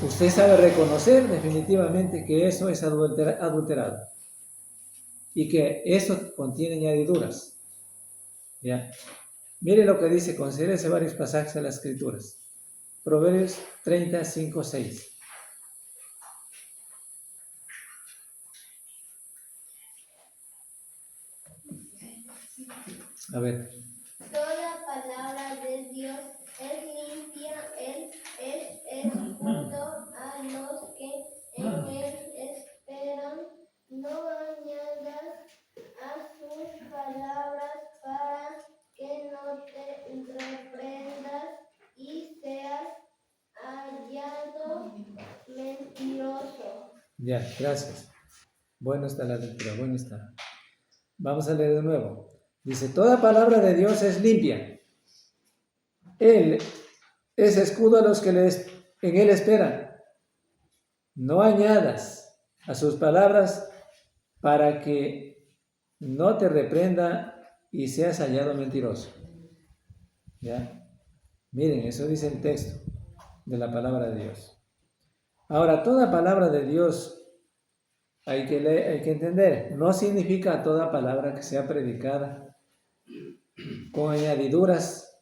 usted sabe reconocer definitivamente que eso es adulterado y que eso contiene añadiduras. ¿Ya? Mire lo que dice, considérese varios pasajes de las Escrituras. Proverbios 35, 6. A ver. Toda palabra de Dios es limpia, es escudo a los que en él esperan. No añadas a sus palabras para que no te reprendas y seas hallado mentiroso. Ya, gracias. Bueno está la lectura, bueno está. Vamos a leer de nuevo. Dice, toda palabra de Dios es limpia. Él es escudo a los que en él esperan. No añadas a sus palabras para que no te reprenda y seas hallado mentiroso. ¿Ya? Miren, eso dice el texto de la palabra de Dios. Ahora, toda palabra de Dios hay que entender, no significa toda palabra que sea predicada con añadiduras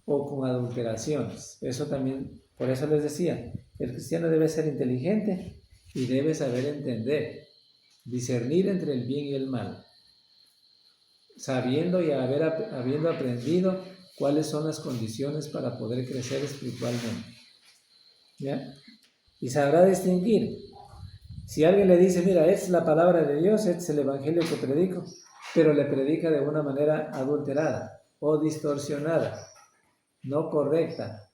o con adulteraciones. Eso también, por eso les decía, el cristiano debe ser inteligente y debe saber entender, discernir entre el bien y el mal, sabiendo y habiendo aprendido cuáles son las condiciones para poder crecer espiritualmente. ¿Ya? Y sabrá distinguir. Si alguien le dice, mira, esta es la palabra de Dios, este es el evangelio que predico, pero le predica de una manera adulterada o distorsionada, no correcta,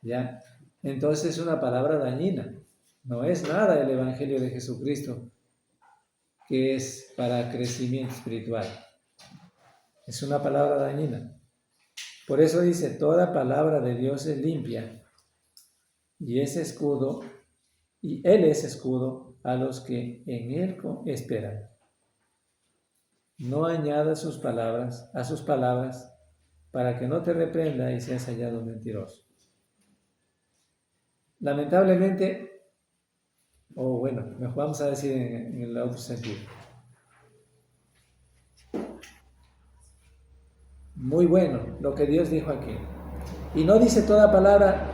¿ya? Entonces es una palabra dañina. No es nada el evangelio de Jesucristo que es para crecimiento espiritual. Es una palabra dañina. Por eso dice, toda palabra de Dios es limpia y es escudo, y Él es escudo a los que en Él esperan. No añadas a sus palabras para que no te reprenda y seas hallado mentiroso. Lamentablemente, o bueno, vamos a decir en el otro sentido. Muy bueno lo que Dios dijo aquí. Y no dice toda palabra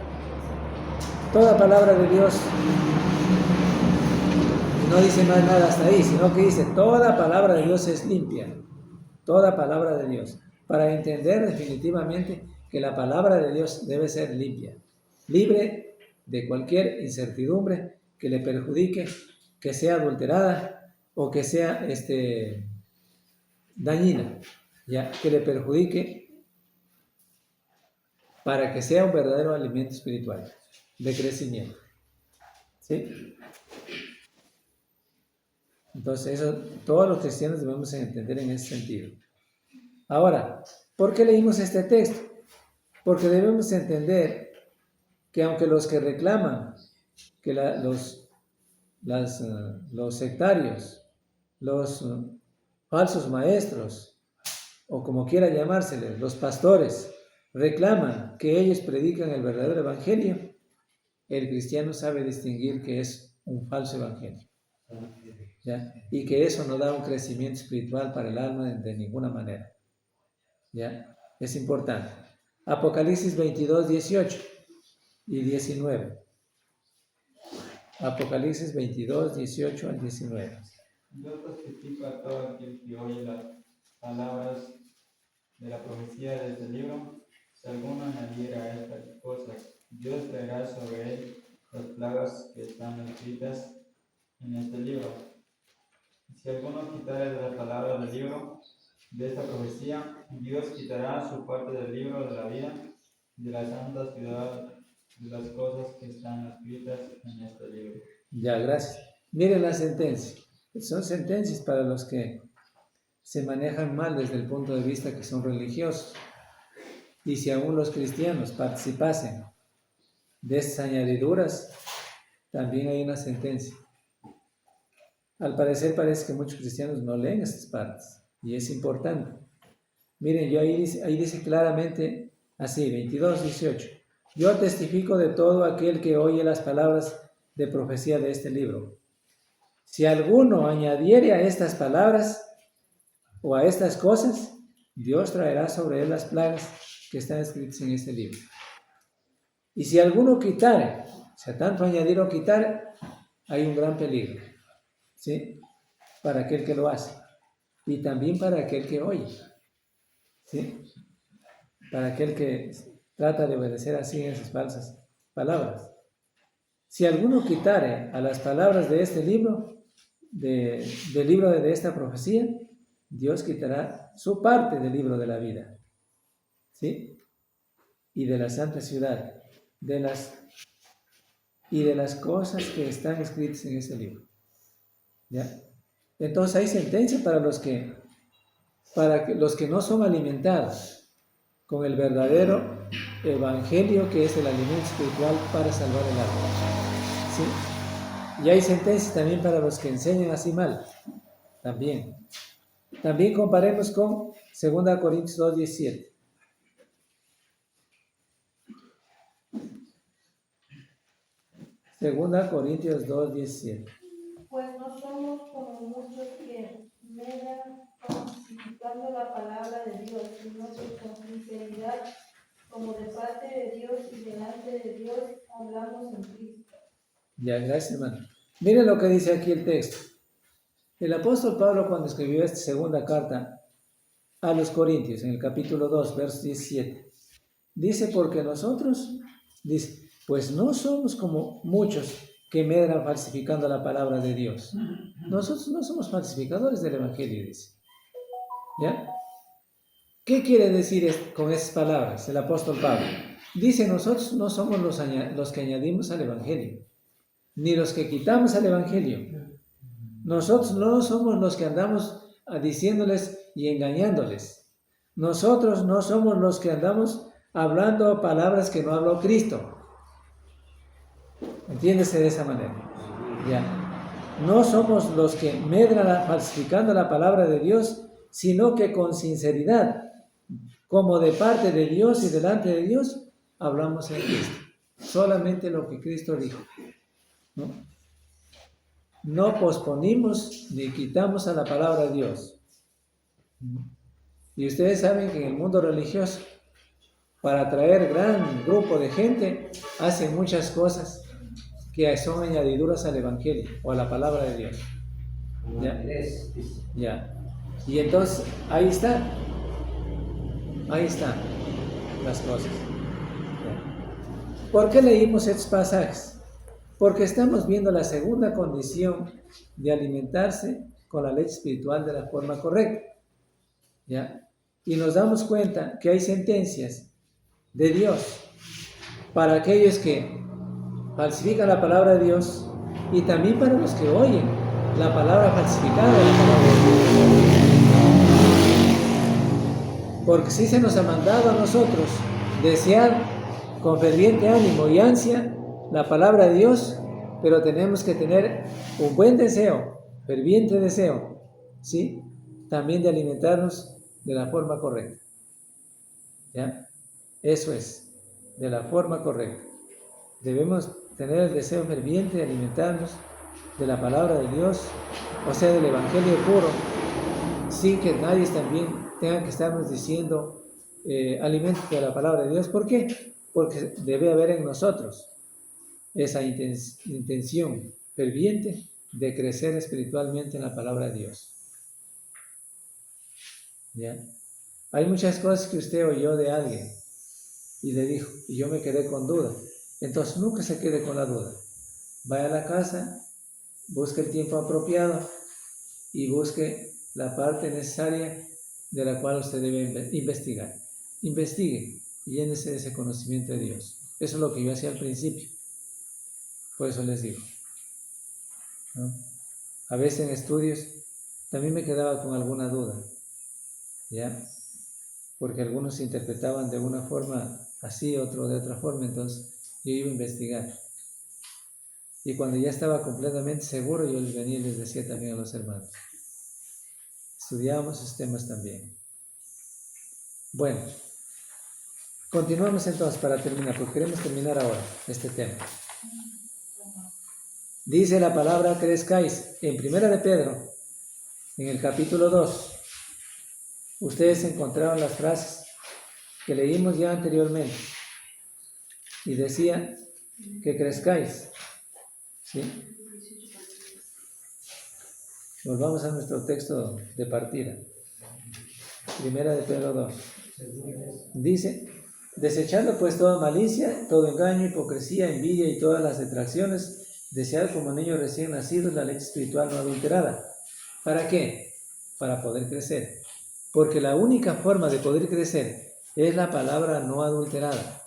de Dios, y no dice más nada hasta ahí, sino que dice toda palabra de Dios es limpia, toda palabra de Dios, para entender definitivamente que la palabra de Dios debe ser limpia, libre de cualquier incertidumbre que le perjudique, que sea adulterada o que sea dañina, ya que le perjudique, para que sea un verdadero alimento espiritual de crecimiento. ¿Sí? Entonces eso todos los cristianos debemos entender en ese sentido. Ahora, ¿por qué leímos este texto? Porque debemos entender que aunque los que reclaman que los sectarios, los falsos maestros, o como quiera llamárseles, los pastores, reclaman que ellos predican el verdadero evangelio, el cristiano sabe distinguir que es un falso evangelio, ¿ya? Y que eso no da un crecimiento espiritual para el alma de ninguna manera, ¿ya? Es importante. Apocalipsis 22, 18 y 19. Apocalipsis 22, 18 al 19. Yo testifico a todo aquel que oye las palabras de la profecía de este libro. Si alguno añadiera a estas cosas, Dios traerá sobre él las plagas que están escritas en este libro. Si alguno quitare de la palabra del libro de esta profecía, Dios quitará su parte del libro de la vida, de la santa ciudad, de las cosas que están escritas en este libro. Ya, gracias. Miren la sentencia. Son sentencias para los que se manejan mal desde el punto de vista que son religiosos. Y si aún los cristianos participasen de estas añadiduras, también hay una sentencia. Al parecer parece que muchos cristianos no leen estas partes, y es importante. Miren, ahí dice claramente así, 22, 18. Yo testifico de todo aquel que oye las palabras de profecía de este libro. Si alguno añadiere a estas palabras o a estas cosas, Dios traerá sobre él las plagas que están escritas en este libro. Y si alguno quitare, o sea, tanto añadir o quitar, hay un gran peligro, ¿sí? Para aquel que lo hace y también para aquel que oye, ¿sí? Para aquel que trata de obedecer así en esas falsas palabras. Si alguno quitare a las palabras de este libro, del libro de esta profecía, Dios quitará su parte del libro de la vida, ¿sí? Y de la santa ciudad, y de las cosas que están escritas en ese libro, ¿ya? Entonces hay sentencia para los que no son alimentados con el verdadero evangelio, que es el alimento espiritual para salvar el alma, ¿sí? Y hay sentencias también para los que enseñan así mal, también. También comparemos con 2 Corintios 2, 17. 2 Corintios 2:17. Pues no somos como muchos que medran falsificando la palabra de Dios, sino que con sinceridad, como de parte de Dios y delante de Dios, hablamos en Cristo. Ya, gracias, hermano. Miren lo que dice aquí el texto. El apóstol Pablo, cuando escribió esta segunda carta a los Corintios, en el capítulo 2, verso 17, dice, porque nosotros, dice, pues no somos como muchos que medran falsificando la palabra de Dios. Nosotros no somos falsificadores del Evangelio, dice. ¿Ya? ¿Qué quiere decir con esas palabras el apóstol Pablo? Dice, nosotros no somos los que añadimos al Evangelio, ni los que quitamos al Evangelio. Nosotros no somos los que andamos diciéndoles y engañándoles. Nosotros no somos los que andamos hablando palabras que no habló Cristo. Entiéndese de esa manera. Ya. No somos los que medran falsificando la palabra de Dios, sino que con sinceridad, como de parte de Dios y delante de Dios, hablamos en Cristo. Solamente lo que Cristo dijo. No posponimos ni quitamos a la palabra de Dios. Y ustedes saben que en el mundo religioso, para atraer gran grupo de gente, hacen muchas cosas que son añadiduras al Evangelio o a la palabra de Dios. ¿Ya? Ya. Y entonces, ahí están las cosas. ¿Ya? ¿Por qué leímos estos pasajes? Porque estamos viendo la segunda condición de alimentarse con la leche espiritual de la forma correcta. ¿Ya? Y nos damos cuenta que hay sentencias de Dios para aquellos que falsifican la palabra de Dios y también para los que oyen la palabra falsificada de la palabra de Dios. Porque sí se nos ha mandado a nosotros desear con ferviente ánimo y ansia la palabra de Dios, pero tenemos que tener un buen deseo, ferviente deseo, ¿sí? También de alimentarnos de la forma correcta. ¿Ya? Eso es, de la forma correcta. Debemos tener el deseo ferviente de alimentarnos de la palabra de Dios, o sea, del Evangelio puro, sin que nadie también tenga que estarnos diciendo alimentos de la palabra de Dios. ¿Por qué? Porque debe haber en nosotros esa intención ferviente de crecer espiritualmente en la palabra de Dios. ¿Ya? Hay muchas cosas que usted oyó de alguien y le dijo, y yo me quedé con duda. Entonces nunca se quede con la duda. Vaya a la casa, busque el tiempo apropiado y busque la parte necesaria de la cual usted debe investigar. Investigue y llénese de ese conocimiento de Dios. Eso es lo que yo hacía al principio. Por eso les digo, ¿no? A veces en estudios también me quedaba con alguna duda, ¿ya? Porque algunos interpretaban de una forma así, otro de otra forma, entonces yo iba a investigar. Y cuando ya estaba completamente seguro, yo les venía y les decía también a los hermanos. Estudiábamos esos temas también. Bueno, continuamos entonces para terminar, porque queremos terminar ahora este tema. Dice la palabra crezcáis en Primera de Pedro, en el capítulo 2. Ustedes encontraron las frases que leímos ya anteriormente. Y decía que crezcáis. ¿Sí? Volvamos a nuestro texto de partida. Primera de Pedro 2. Dice, desechando pues toda malicia, todo engaño, hipocresía, envidia y todas las detracciones, desead como niños recién nacidos la leche espiritual no adulterada. ¿Para qué? Para poder crecer. Porque la única forma de poder crecer es la palabra no adulterada.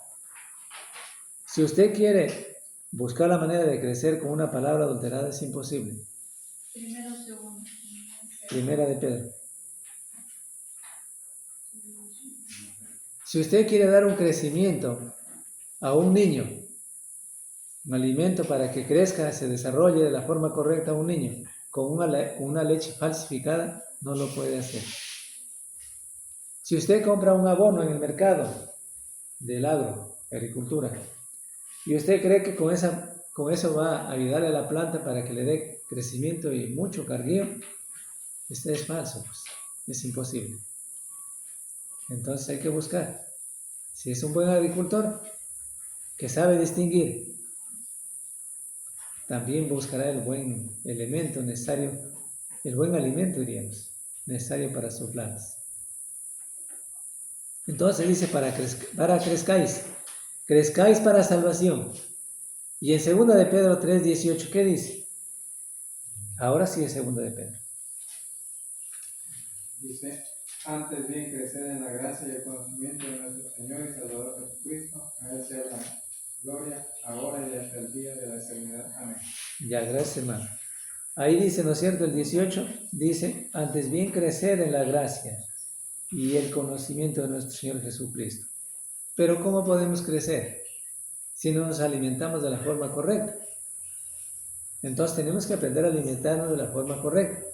Si usted quiere buscar la manera de crecer con una palabra adulterada, es imposible. Primera de Pedro. Si usted quiere dar un crecimiento a un niño, un alimento para que crezca, se desarrolle de la forma correcta a un niño, con una leche falsificada, no lo puede hacer. Si usted compra un abono en el mercado del agricultura, y usted cree que con esa con eso va a ayudarle a la planta para que le dé crecimiento y mucho cargueo, esto es falso, pues, es imposible. Entonces hay que buscar. Si es un buen agricultor que sabe distinguir, también buscará el buen elemento necesario, el buen alimento, diríamos, necesario para sus plantas. Entonces dice, para crezcáis para salvación. Y en 2 de Pedro 3:18, ¿qué dice? Ahora sí es 2 de Pedro. Dice, antes bien crecer en la gracia y el conocimiento de nuestro Señor y Salvador Jesucristo, a Él sea la gloria, ahora y hasta el día de la eternidad. Amén. Ya, gracias, hermano. Ahí dice, ¿no es cierto? El 18 dice, antes bien crecer en la gracia y el conocimiento de nuestro Señor Jesucristo. Pero ¿cómo podemos crecer si no nos alimentamos de la forma correcta? Entonces tenemos que aprender a alimentarnos de la forma correcta,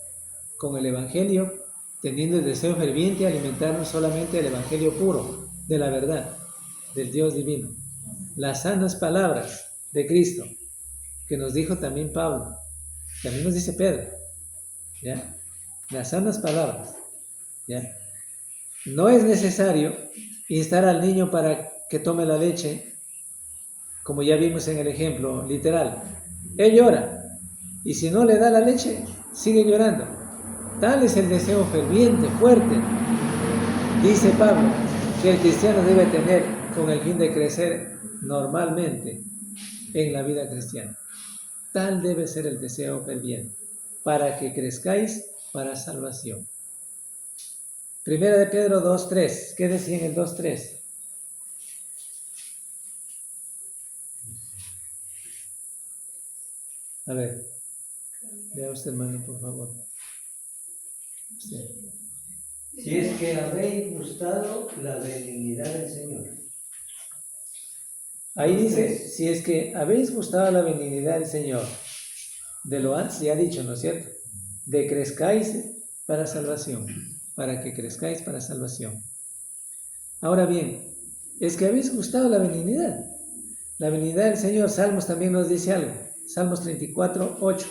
con el Evangelio, teniendo el deseo ferviente de alimentarnos solamente del Evangelio puro, de la verdad, del Dios divino. Las sanas palabras de Cristo, que nos dijo también Pablo, también nos dice Pedro, ¿ya? Las sanas palabras, ¿ya? No es necesario instar al niño para que tome la leche, como ya vimos en el ejemplo literal. Él llora, y si no le da la leche, sigue llorando. Tal es el deseo ferviente, fuerte, dice Pablo, que el cristiano debe tener con el fin de crecer normalmente en la vida cristiana. Tal debe ser el deseo ferviente, para que crezcáis para salvación. 1 de Pedro 2:3, ¿qué decía en el 2:3? A ver, vea usted, hermano, por favor. Sí. Si es que habéis gustado la benignidad del Señor. Ahí dice, si es que habéis gustado la benignidad del Señor, de lo antes ya dicho, ¿no es cierto? De crezcáis para salvación, para que crezcáis para salvación. Ahora bien, es que habéis gustado la benignidad del Señor. Salmos también nos dice algo, Salmos 34:8.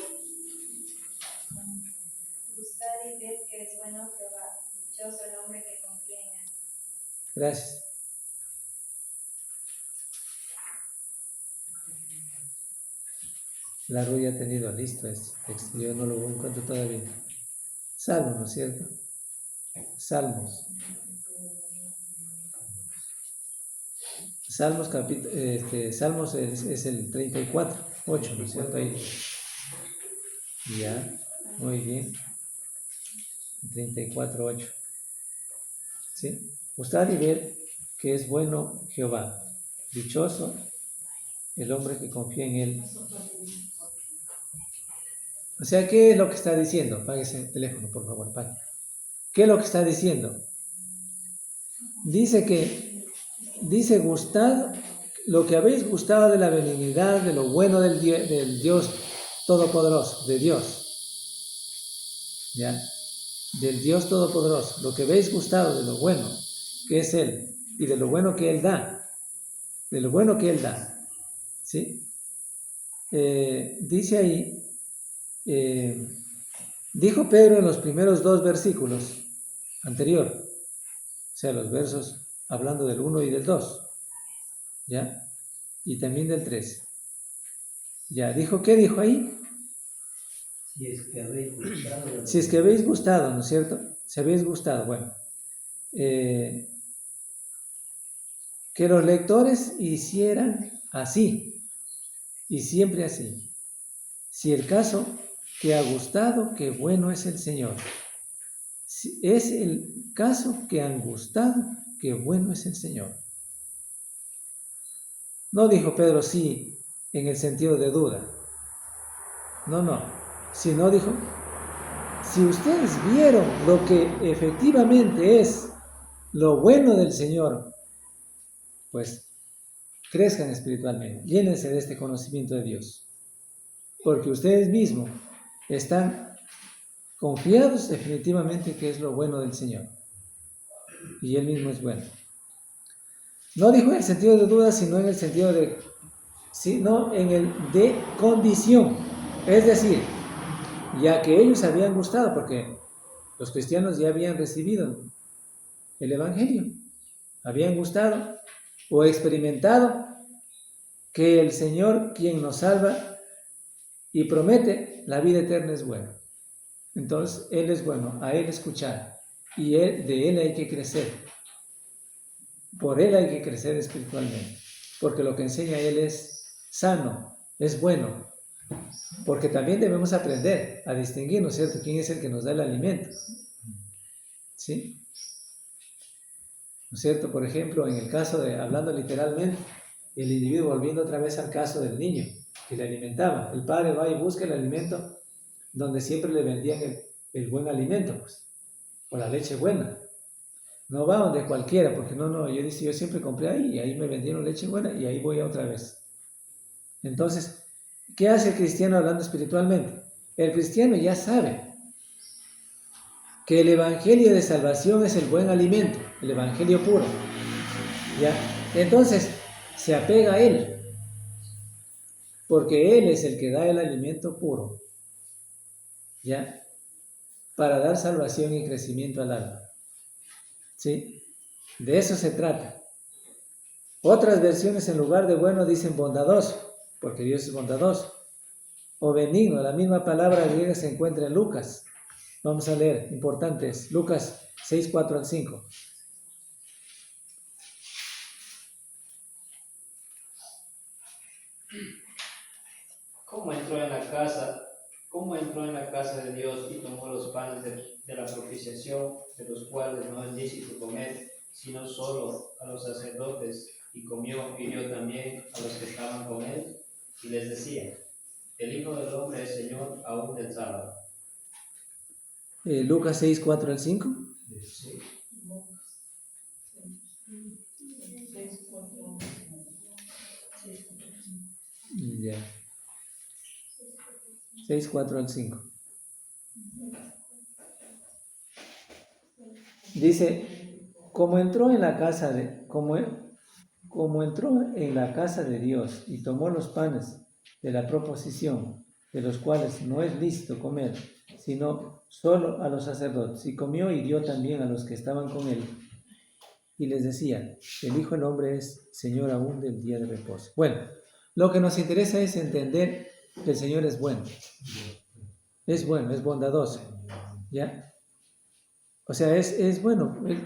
Gustad y ved que es bueno Jehová, dichoso el hombre que confía en él. Gracias. La Ruya ha tenido listo este texto, yo no lo encuentro todavía. Salmos, ¿no es cierto? Salmos. Salmos es el 34:8, ¿no es cierto? Ahí. Ya, muy bien. 34:8. ¿Sí? Gustad y ver que es bueno Jehová, dichoso el hombre que confía en él. O sea, ¿qué es lo que está diciendo? Páguese el teléfono, por favor, pague. ¿Qué es lo que está diciendo? Dice gustad lo que habéis gustado de la benignidad, de lo bueno del Dios Todopoderoso, de Dios. ¿Ya? Del Dios Todopoderoso. Lo que habéis gustado de lo bueno que es Él y de lo bueno que Él da. De lo bueno que Él da. ¿Sí? Dice ahí, dijo Pedro en los primeros 2 versículos anterior, o sea, los versos hablando del 1 y del 2, ¿ya? Y también del 3. ¿Ya? ¿Qué dijo ahí? Si es que habéis gustado. Si es que habéis gustado, ¿no es cierto? Si habéis gustado, bueno. Que los lectores hicieran así, y siempre así. Si el caso que ha gustado, qué bueno es el Señor. Si es el caso que han gustado, qué bueno es el Señor. No dijo Pedro sí en el sentido de duda. No. Sino dijo, si ustedes vieron lo que efectivamente es lo bueno del Señor, pues crezcan espiritualmente, llénense de este conocimiento de Dios. Porque ustedes mismos están confiados definitivamente que es lo bueno del Señor. Y Él mismo es bueno. No dijo en el sentido de duda, sino en el sentido de sino en el de condición. Es decir, ya que ellos habían gustado, porque los cristianos ya habían recibido el Evangelio, habían gustado o experimentado que el Señor, quien nos salva y promete la vida eterna, es bueno. Entonces, Él es bueno, a Él escuchar, y de Él hay que crecer. Por Él hay que crecer espiritualmente, porque lo que enseña Él es sano, es bueno, porque también debemos aprender a distinguir, ¿no es cierto?, quién es el que nos da el alimento, ¿sí? ¿No es cierto? Por ejemplo, en el caso de, hablando literalmente, el individuo, volviendo otra vez al caso del niño que le alimentaba, el padre va y busca el alimento donde siempre le vendían el buen alimento, pues, o la leche buena. No va donde cualquiera, porque yo siempre compré ahí y ahí me vendieron leche buena y ahí voy otra vez. Entonces, ¿qué hace el cristiano hablando espiritualmente? El cristiano ya sabe que el evangelio de salvación es el buen alimento, el evangelio puro. ¿Ya? Entonces, se apega a él, porque él es el que da el alimento puro, ¿ya? Para dar salvación y crecimiento al alma. ¿Sí? De eso se trata. Otras versiones en lugar de bueno dicen bondadoso, porque Dios es bondadoso. O benigno, la misma palabra griega se encuentra en Lucas. Vamos a leer, importantes, Lucas 6, 4 al 5. ¿Cómo entró en la casa de Dios y tomó los panes de la propiciación, de los cuales no es lícito comer, sino solo a los sacerdotes, y comió y dio también a los que estaban con él, y les decía: el Hijo del Hombre es Señor aún del sábado. Lucas 6, 4 al 5. Sí. Ya. 6, 4 al 5. Dice, como entró en la casa de Dios y tomó los panes de la proposición, de los cuales no es lícito comer, sino solo a los sacerdotes, y comió y dio también a los que estaban con él, y les decía: el Hijo del Hombre es Señor aún del día de reposo. Bueno, lo que nos interesa es entender que el Señor es bueno, es bondadoso, ¿ya? O sea, es bueno. Él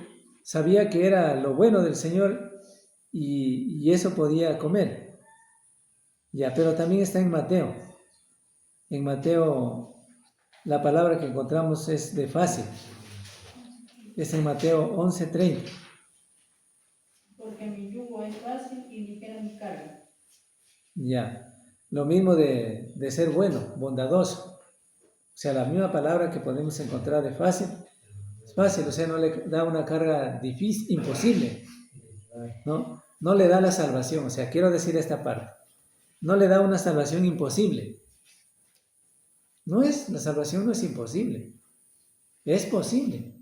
sabía que era lo bueno del Señor y eso podía comer, ya. Pero también está en Mateo. En Mateo la palabra que encontramos es de fácil. Es en Mateo 11:30. Porque mi yugo es fácil y ligera mi carga. Ya. Lo mismo de ser bueno, bondadoso. O sea, la misma palabra que podemos encontrar de fácil. Es fácil, o sea, no le da una carga difícil, imposible. No le da la salvación. O sea, quiero decir esta parte. No le da una salvación imposible. La salvación no es imposible. Es posible.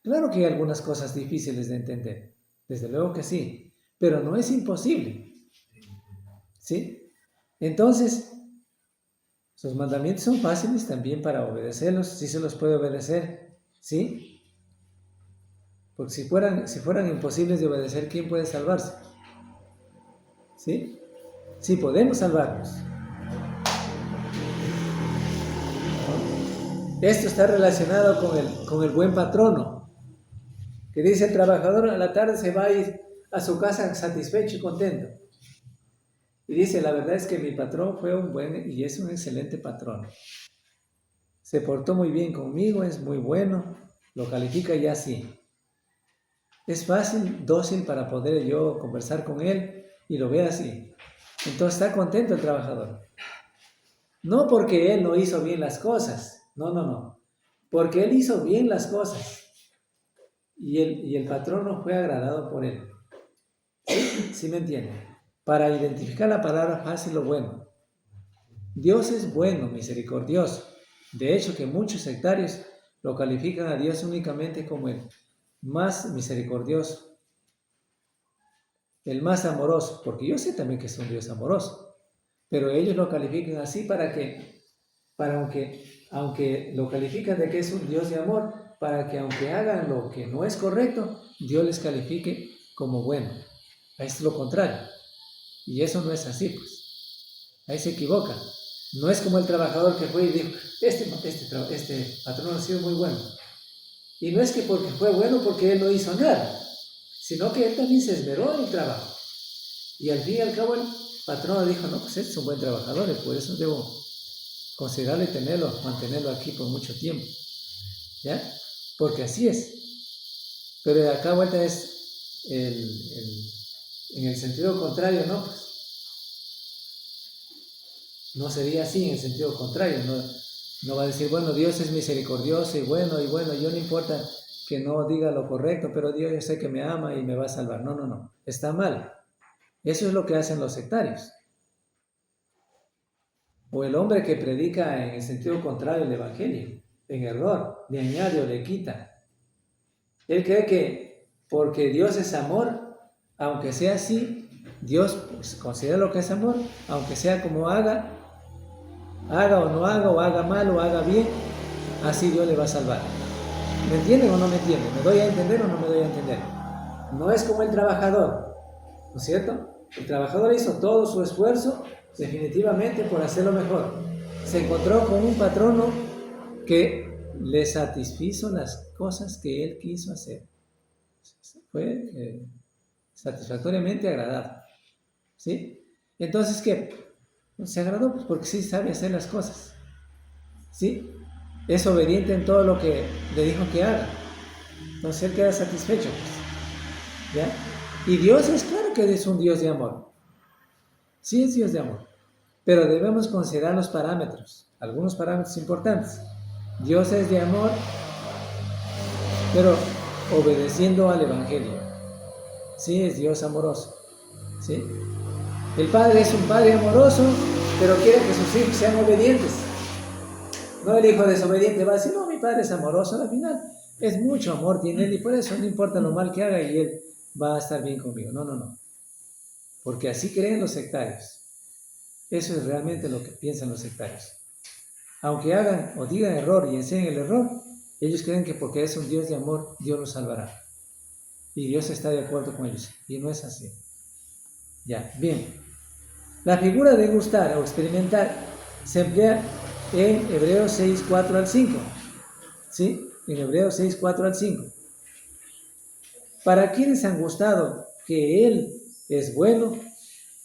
Claro que hay algunas cosas difíciles de entender. Desde luego que sí. Pero no es imposible. ¿Sí? Entonces, sus mandamientos son fáciles también para obedecerlos. Sí se los puede obedecer. ¿Sí? Porque si fueran imposibles de obedecer, ¿quién puede salvarse? ¿Sí? Sí podemos salvarnos. Esto está relacionado con el buen patrono, que dice: el trabajador a la tarde se va a ir a su casa satisfecho y contento. Y dice: la verdad es que mi patrón fue un buen y es un excelente patrón. Se portó muy bien conmigo, es muy bueno, lo califica ya así. Es fácil, dócil para poder yo conversar con él y lo ve así. Entonces está contento el trabajador. No porque él no hizo bien las cosas, no. Porque él hizo bien las cosas y el patrón no fue agradado por él. ¿Sí me entienden? Para identificar la palabra fácil o bueno. Dios es bueno, misericordioso. De hecho, que muchos sectarios lo califican a Dios únicamente como el más misericordioso. el más amoroso, porque yo sé también que es un Dios amoroso, pero ellos lo califican así aunque lo califican de que es un Dios de amor, para que aunque hagan lo que no es correcto, Dios les califique como bueno. Es lo contrario. Y eso no es así, pues. Ahí se equivocan. No es como el trabajador que fue y dijo, este patrón ha sido muy bueno. Y no es que porque fue bueno porque él no hizo nada, sino que él también se esmeró en el trabajo. Y al fin y al cabo el patrón dijo, no, pues este es un buen trabajador y por eso debo considerarle mantenerlo aquí por mucho tiempo. ¿Ya? Porque así es. Pero de acá vuelta es en el sentido contrario, ¿no? Pues no sería así en el sentido contrario. No va a decir, bueno, Dios es misericordioso y bueno, yo no importa que no diga lo correcto, pero Dios yo sé que me ama y me va a salvar. No. Está mal. Eso es lo que hacen los sectarios. O el hombre que predica en el sentido contrario del Evangelio, en error, le añade o le quita. Él cree que porque Dios es amor, aunque sea así, Dios pues, considera lo que es amor, aunque sea como haga o no haga, o haga mal o haga bien, así Dios le va a salvar. ¿Me entienden o no me entienden? ¿Me doy a entender o no me doy a entender? No es como el trabajador, ¿no es cierto? El trabajador hizo todo su esfuerzo definitivamente por hacerlo mejor. Se encontró con un patrono que le satisfizo las cosas que él quiso hacer. Fue satisfactoriamente agradable. ¿Sí? Entonces, ¿qué? Se agradó pues, porque sí sabe hacer las cosas. ¿Sí? Es obediente en todo lo que le dijo que haga. Entonces él queda satisfecho. Pues. ¿Ya? Y Dios es claro que es un Dios de amor. Sí es Dios de amor. Pero debemos considerar los parámetros. Algunos parámetros importantes. Dios es de amor, pero obedeciendo al Evangelio. Sí es Dios amoroso. ¿Sí? El Padre es un Padre amoroso, pero quiere que sus hijos sean obedientes. No el hijo desobediente va a decir, no, mi Padre es amoroso, al final es mucho amor tiene él y por eso no importa lo mal que haga y él va a estar bien conmigo. No. Porque así creen los sectarios. Eso es realmente lo que piensan los sectarios. Aunque hagan o digan error y enseñen el error, ellos creen que porque es un Dios de amor, Dios los salvará. Y Dios está de acuerdo con ellos. Y no es así. Ya, bien. La figura de gustar o experimentar se emplea en Hebreos 6, 4 al 5. ¿Sí? En Hebreos 6, 4 al 5. Para quienes han gustado que Él es bueno,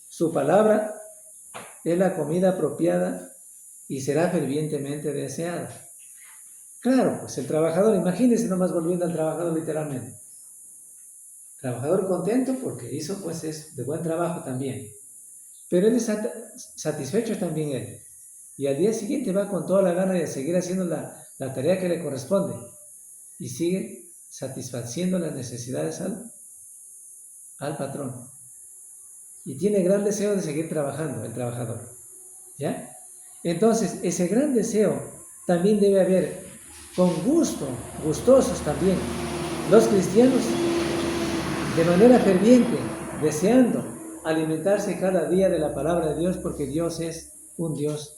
su palabra es la comida apropiada y será fervientemente deseada. Claro, pues el trabajador, imagínense nomás volviendo al trabajador literalmente. Trabajador contento porque hizo pues es de buen trabajo también. Pero él es satisfecho también él. Y al día siguiente va con toda la gana de seguir haciendo la tarea que le corresponde. Y sigue satisfaciendo las necesidades al patrón. Y tiene gran deseo de seguir trabajando, el trabajador. ¿Ya? Entonces, ese gran deseo también debe haber con gusto, gustosos también, los cristianos de manera ferviente, deseando alimentarse cada día de la palabra de Dios, porque Dios es un Dios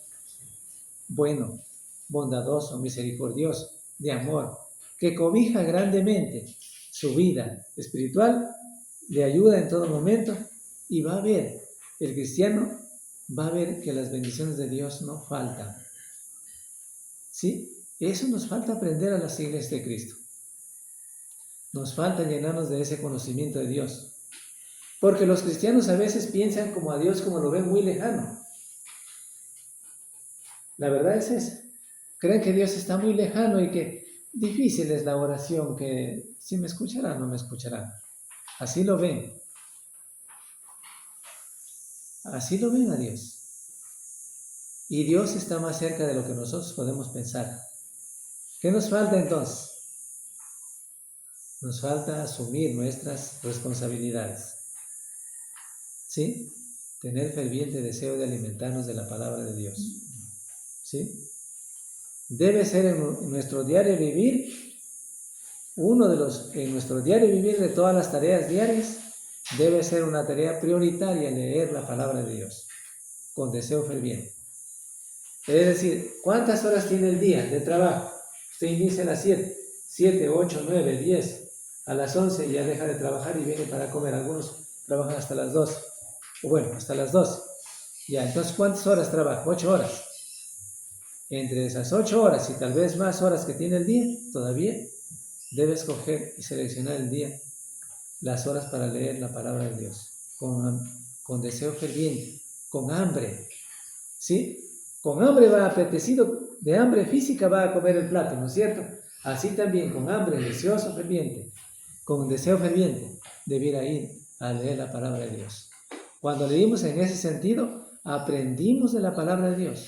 bueno, bondadoso, misericordioso, de amor, que cobija grandemente su vida espiritual, le ayuda en todo momento y va a ver, el cristiano va a ver que las bendiciones de Dios no faltan. ¿Sí? Eso nos falta aprender a las iglesias de Cristo. Nos falta llenarnos de ese conocimiento de Dios. Porque los cristianos a veces piensan como a Dios como lo ven muy lejano. La verdad es esa. Creen que Dios está muy lejano y que difícil es la oración, que si me escucharán o no me escucharán. Así lo ven. Así lo ven a Dios. Y Dios está más cerca de lo que nosotros podemos pensar. ¿Qué nos falta entonces? Nos falta asumir nuestras responsabilidades. ¿Sí? Tener ferviente deseo de alimentarnos de la palabra de Dios. ¿Sí? Debe ser en nuestro diario vivir, en nuestro diario vivir de todas las tareas diarias, debe ser una tarea prioritaria leer la palabra de Dios con deseo ferviente. Es decir, ¿cuántas horas tiene el día de trabajo? Usted inicia a las 7, 8, 9, 10, a las 11 ya deja de trabajar y viene para comer. Algunos trabajan hasta las 12, o bueno, hasta las 12. Ya, entonces, ¿cuántas horas trabaja? 8 horas. Entre esas 8 horas y tal vez más horas que tiene el día, todavía debe escoger y seleccionar el día, las horas para leer la palabra de Dios, con deseo ferviente, con hambre, ¿sí? Con hambre va apetecido, de hambre física va a comer el plato, ¿no es cierto? Así también con hambre, deseoso, ferviente, con deseo ferviente, debiera ir a leer la palabra de Dios. Cuando leímos en ese sentido, aprendimos de la palabra de Dios,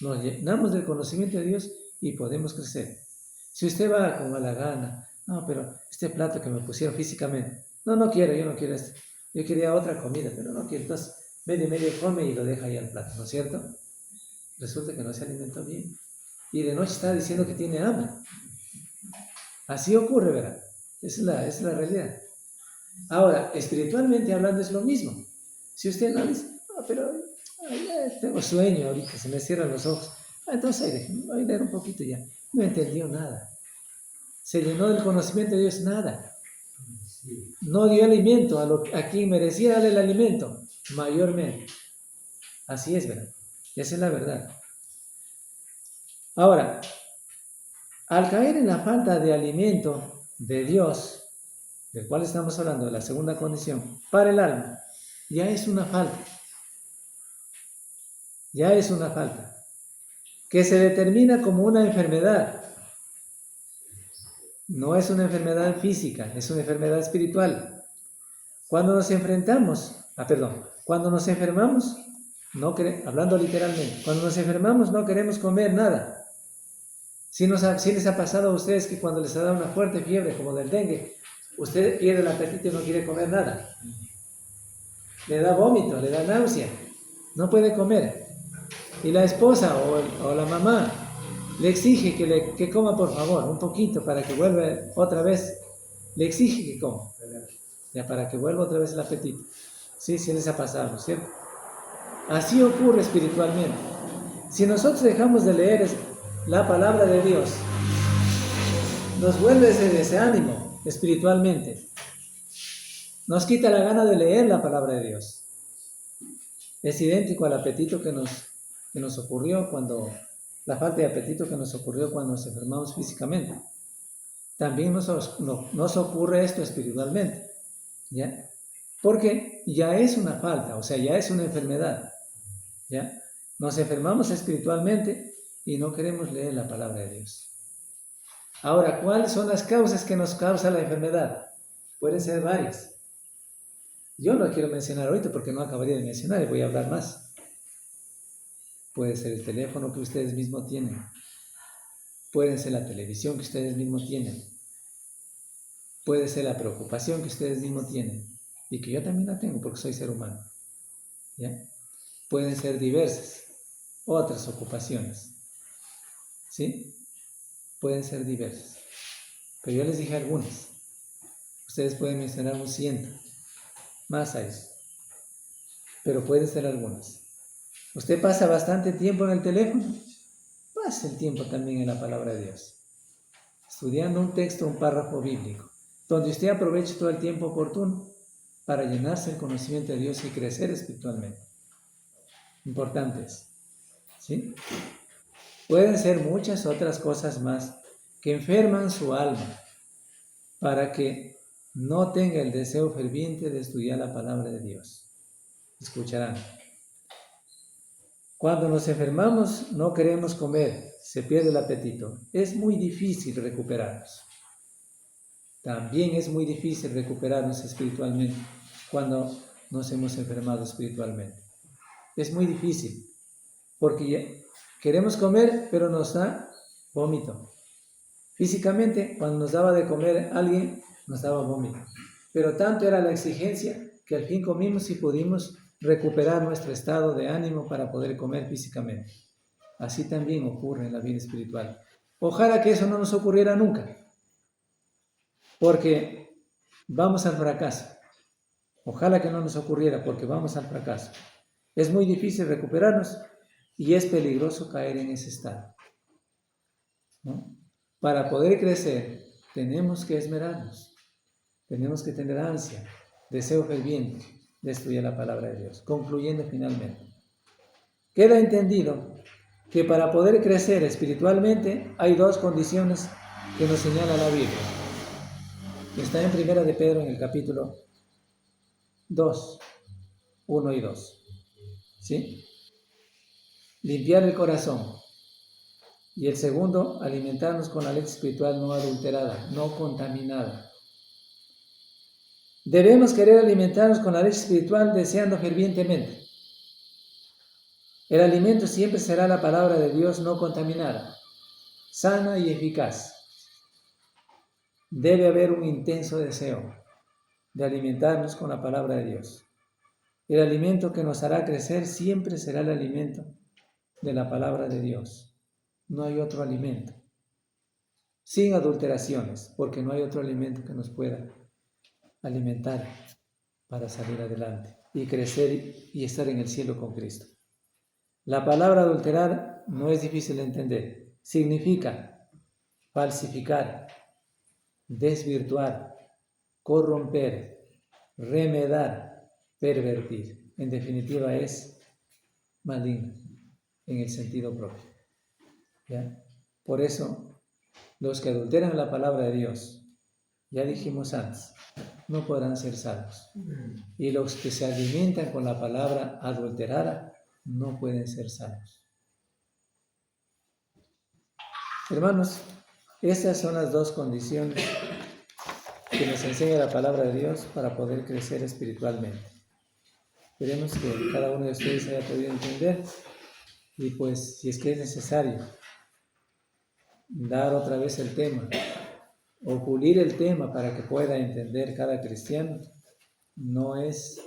nos llenamos del conocimiento de Dios y podemos crecer. Si usted va con mala gana, no, pero este plato que me pusieron físicamente, no quiero, yo no quiero esto, yo quería otra comida, pero no quiero, entonces medio come y lo deja ahí al plato, ¿no es cierto? Resulta que no se alimentó bien. Y de noche está diciendo que tiene hambre. Así ocurre, ¿verdad? Esa es la realidad. Ahora, espiritualmente hablando es lo mismo. Si usted no dice, no, pero tengo sueño ahorita, se me cierran los ojos. Entonces voy a leer un poquito ya. No entendió nada. Se llenó del conocimiento de Dios, nada. No dio alimento a quien merecía darle el alimento, mayormente. Así es, ¿verdad? Esa es la verdad. Ahora, al caer en la falta de alimento de Dios, del cual estamos hablando, de la segunda condición, para el alma, ya es una falta. Ya es una falta. Que se determina como una enfermedad. No es una enfermedad física, es una enfermedad espiritual. Cuando nos enfermamos, hablando literalmente, cuando nos enfermamos no queremos comer nada. Si les ha pasado a ustedes que cuando les ha dado una fuerte fiebre como del dengue, usted pierde el apetito y no quiere comer nada. Le da vómito, le da náusea, no puede comer. Y la esposa o la mamá le exige que coma por favor un poquito para que vuelva otra vez. Le exige que coma, ya para que vuelva otra vez el apetito. Sí les ha pasado, ¿no es cierto? Así ocurre espiritualmente. Si nosotros dejamos de leer la palabra de Dios, nos vuelve ese desánimo espiritualmente. Nos quita la gana de leer la palabra de Dios. Es idéntico al apetito que nos ocurrió la falta de apetito que nos ocurrió cuando nos enfermamos físicamente. También nos ocurre esto espiritualmente, ¿ya? Porque ya es una falta, o sea, ya es una enfermedad, ¿ya? Nos enfermamos espiritualmente y no queremos leer la palabra de Dios. Ahora, ¿cuáles son las causas que nos causa la enfermedad? Pueden ser varias. Yo no quiero mencionar ahorita porque no acabaría de mencionar y voy a hablar más. Puede ser el teléfono que ustedes mismos tienen. Puede ser la televisión que ustedes mismos tienen. Puede ser la preocupación que ustedes mismos tienen. Y que yo también la tengo porque soy ser humano. ¿Ya? Pueden ser diversas otras ocupaciones. ¿Sí? Pueden ser diversas. Pero yo les dije algunas. Ustedes pueden mencionar un 100. Más a eso. Pero pueden ser algunas. ¿Usted pasa bastante tiempo en el teléfono? Pase el tiempo también en la palabra de Dios. Estudiando un texto, un párrafo bíblico, donde usted aproveche todo el tiempo oportuno para llenarse el conocimiento de Dios y crecer espiritualmente. Importantes. ¿Sí? Pueden ser muchas otras cosas más que enferman su alma para que no tenga el deseo ferviente de estudiar la palabra de Dios. Escucharán. Cuando nos enfermamos no queremos comer, se pierde el apetito. Es muy difícil recuperarnos. También es muy difícil recuperarnos espiritualmente cuando nos hemos enfermado espiritualmente. Es muy difícil porque queremos comer, pero nos da vómito. Físicamente, cuando nos daba de comer alguien, nos daba vómito. Pero tanto era la exigencia que al fin comimos y pudimos recuperar nuestro estado de ánimo para poder comer físicamente. Así también ocurre en la vida espiritual. Ojalá que eso no nos ocurriera nunca, porque vamos al fracaso. Ojalá que no nos ocurriera porque vamos al fracaso. Es muy difícil recuperarnos y es peligroso caer en ese estado, ¿no? Para poder crecer tenemos que esmerarnos, tenemos que tener ansia, deseo ferviente de estudiar la palabra de Dios. Concluyendo finalmente, queda entendido que para poder crecer espiritualmente hay dos condiciones que nos señala la Biblia. Está en Primera de Pedro en el capítulo 2, 1 y 2. ¿Sí? Limpiar el corazón. Y el segundo, alimentarnos con la leche espiritual no adulterada, no contaminada. Debemos querer alimentarnos con la leche espiritual deseando fervientemente. El alimento siempre será la palabra de Dios no contaminada, sana y eficaz. Debe haber un intenso deseo de alimentarnos con la palabra de Dios. El alimento que nos hará crecer siempre será el alimento de la palabra de Dios. No hay otro alimento, sin adulteraciones, porque no hay otro alimento que nos pueda alimentar para salir adelante y crecer y estar en el cielo con Cristo. La palabra adulterar no es difícil de entender. Significa falsificar, desvirtuar, corromper, remedar, pervertir. En definitiva es maligno en el sentido propio. ¿Ya? Por eso, los que adulteran la palabra de Dios, ya dijimos antes, no podrán ser salvos. Y los que se alimentan con la palabra adulterada, no pueden ser salvos. Hermanos, estas son las dos condiciones que nos enseña la palabra de Dios para poder crecer espiritualmente. Esperemos que cada uno de ustedes haya podido entender y pues si es que es necesario dar otra vez el tema o pulir el tema para que pueda entender cada cristiano, no es,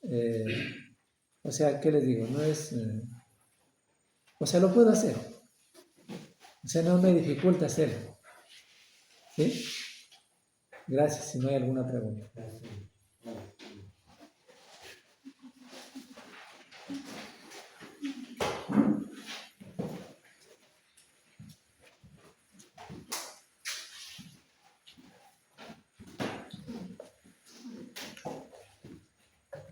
¿qué les digo? No es, lo puedo hacer, no me dificulta hacerlo, ¿sí? Gracias, si no hay alguna pregunta. Gracias.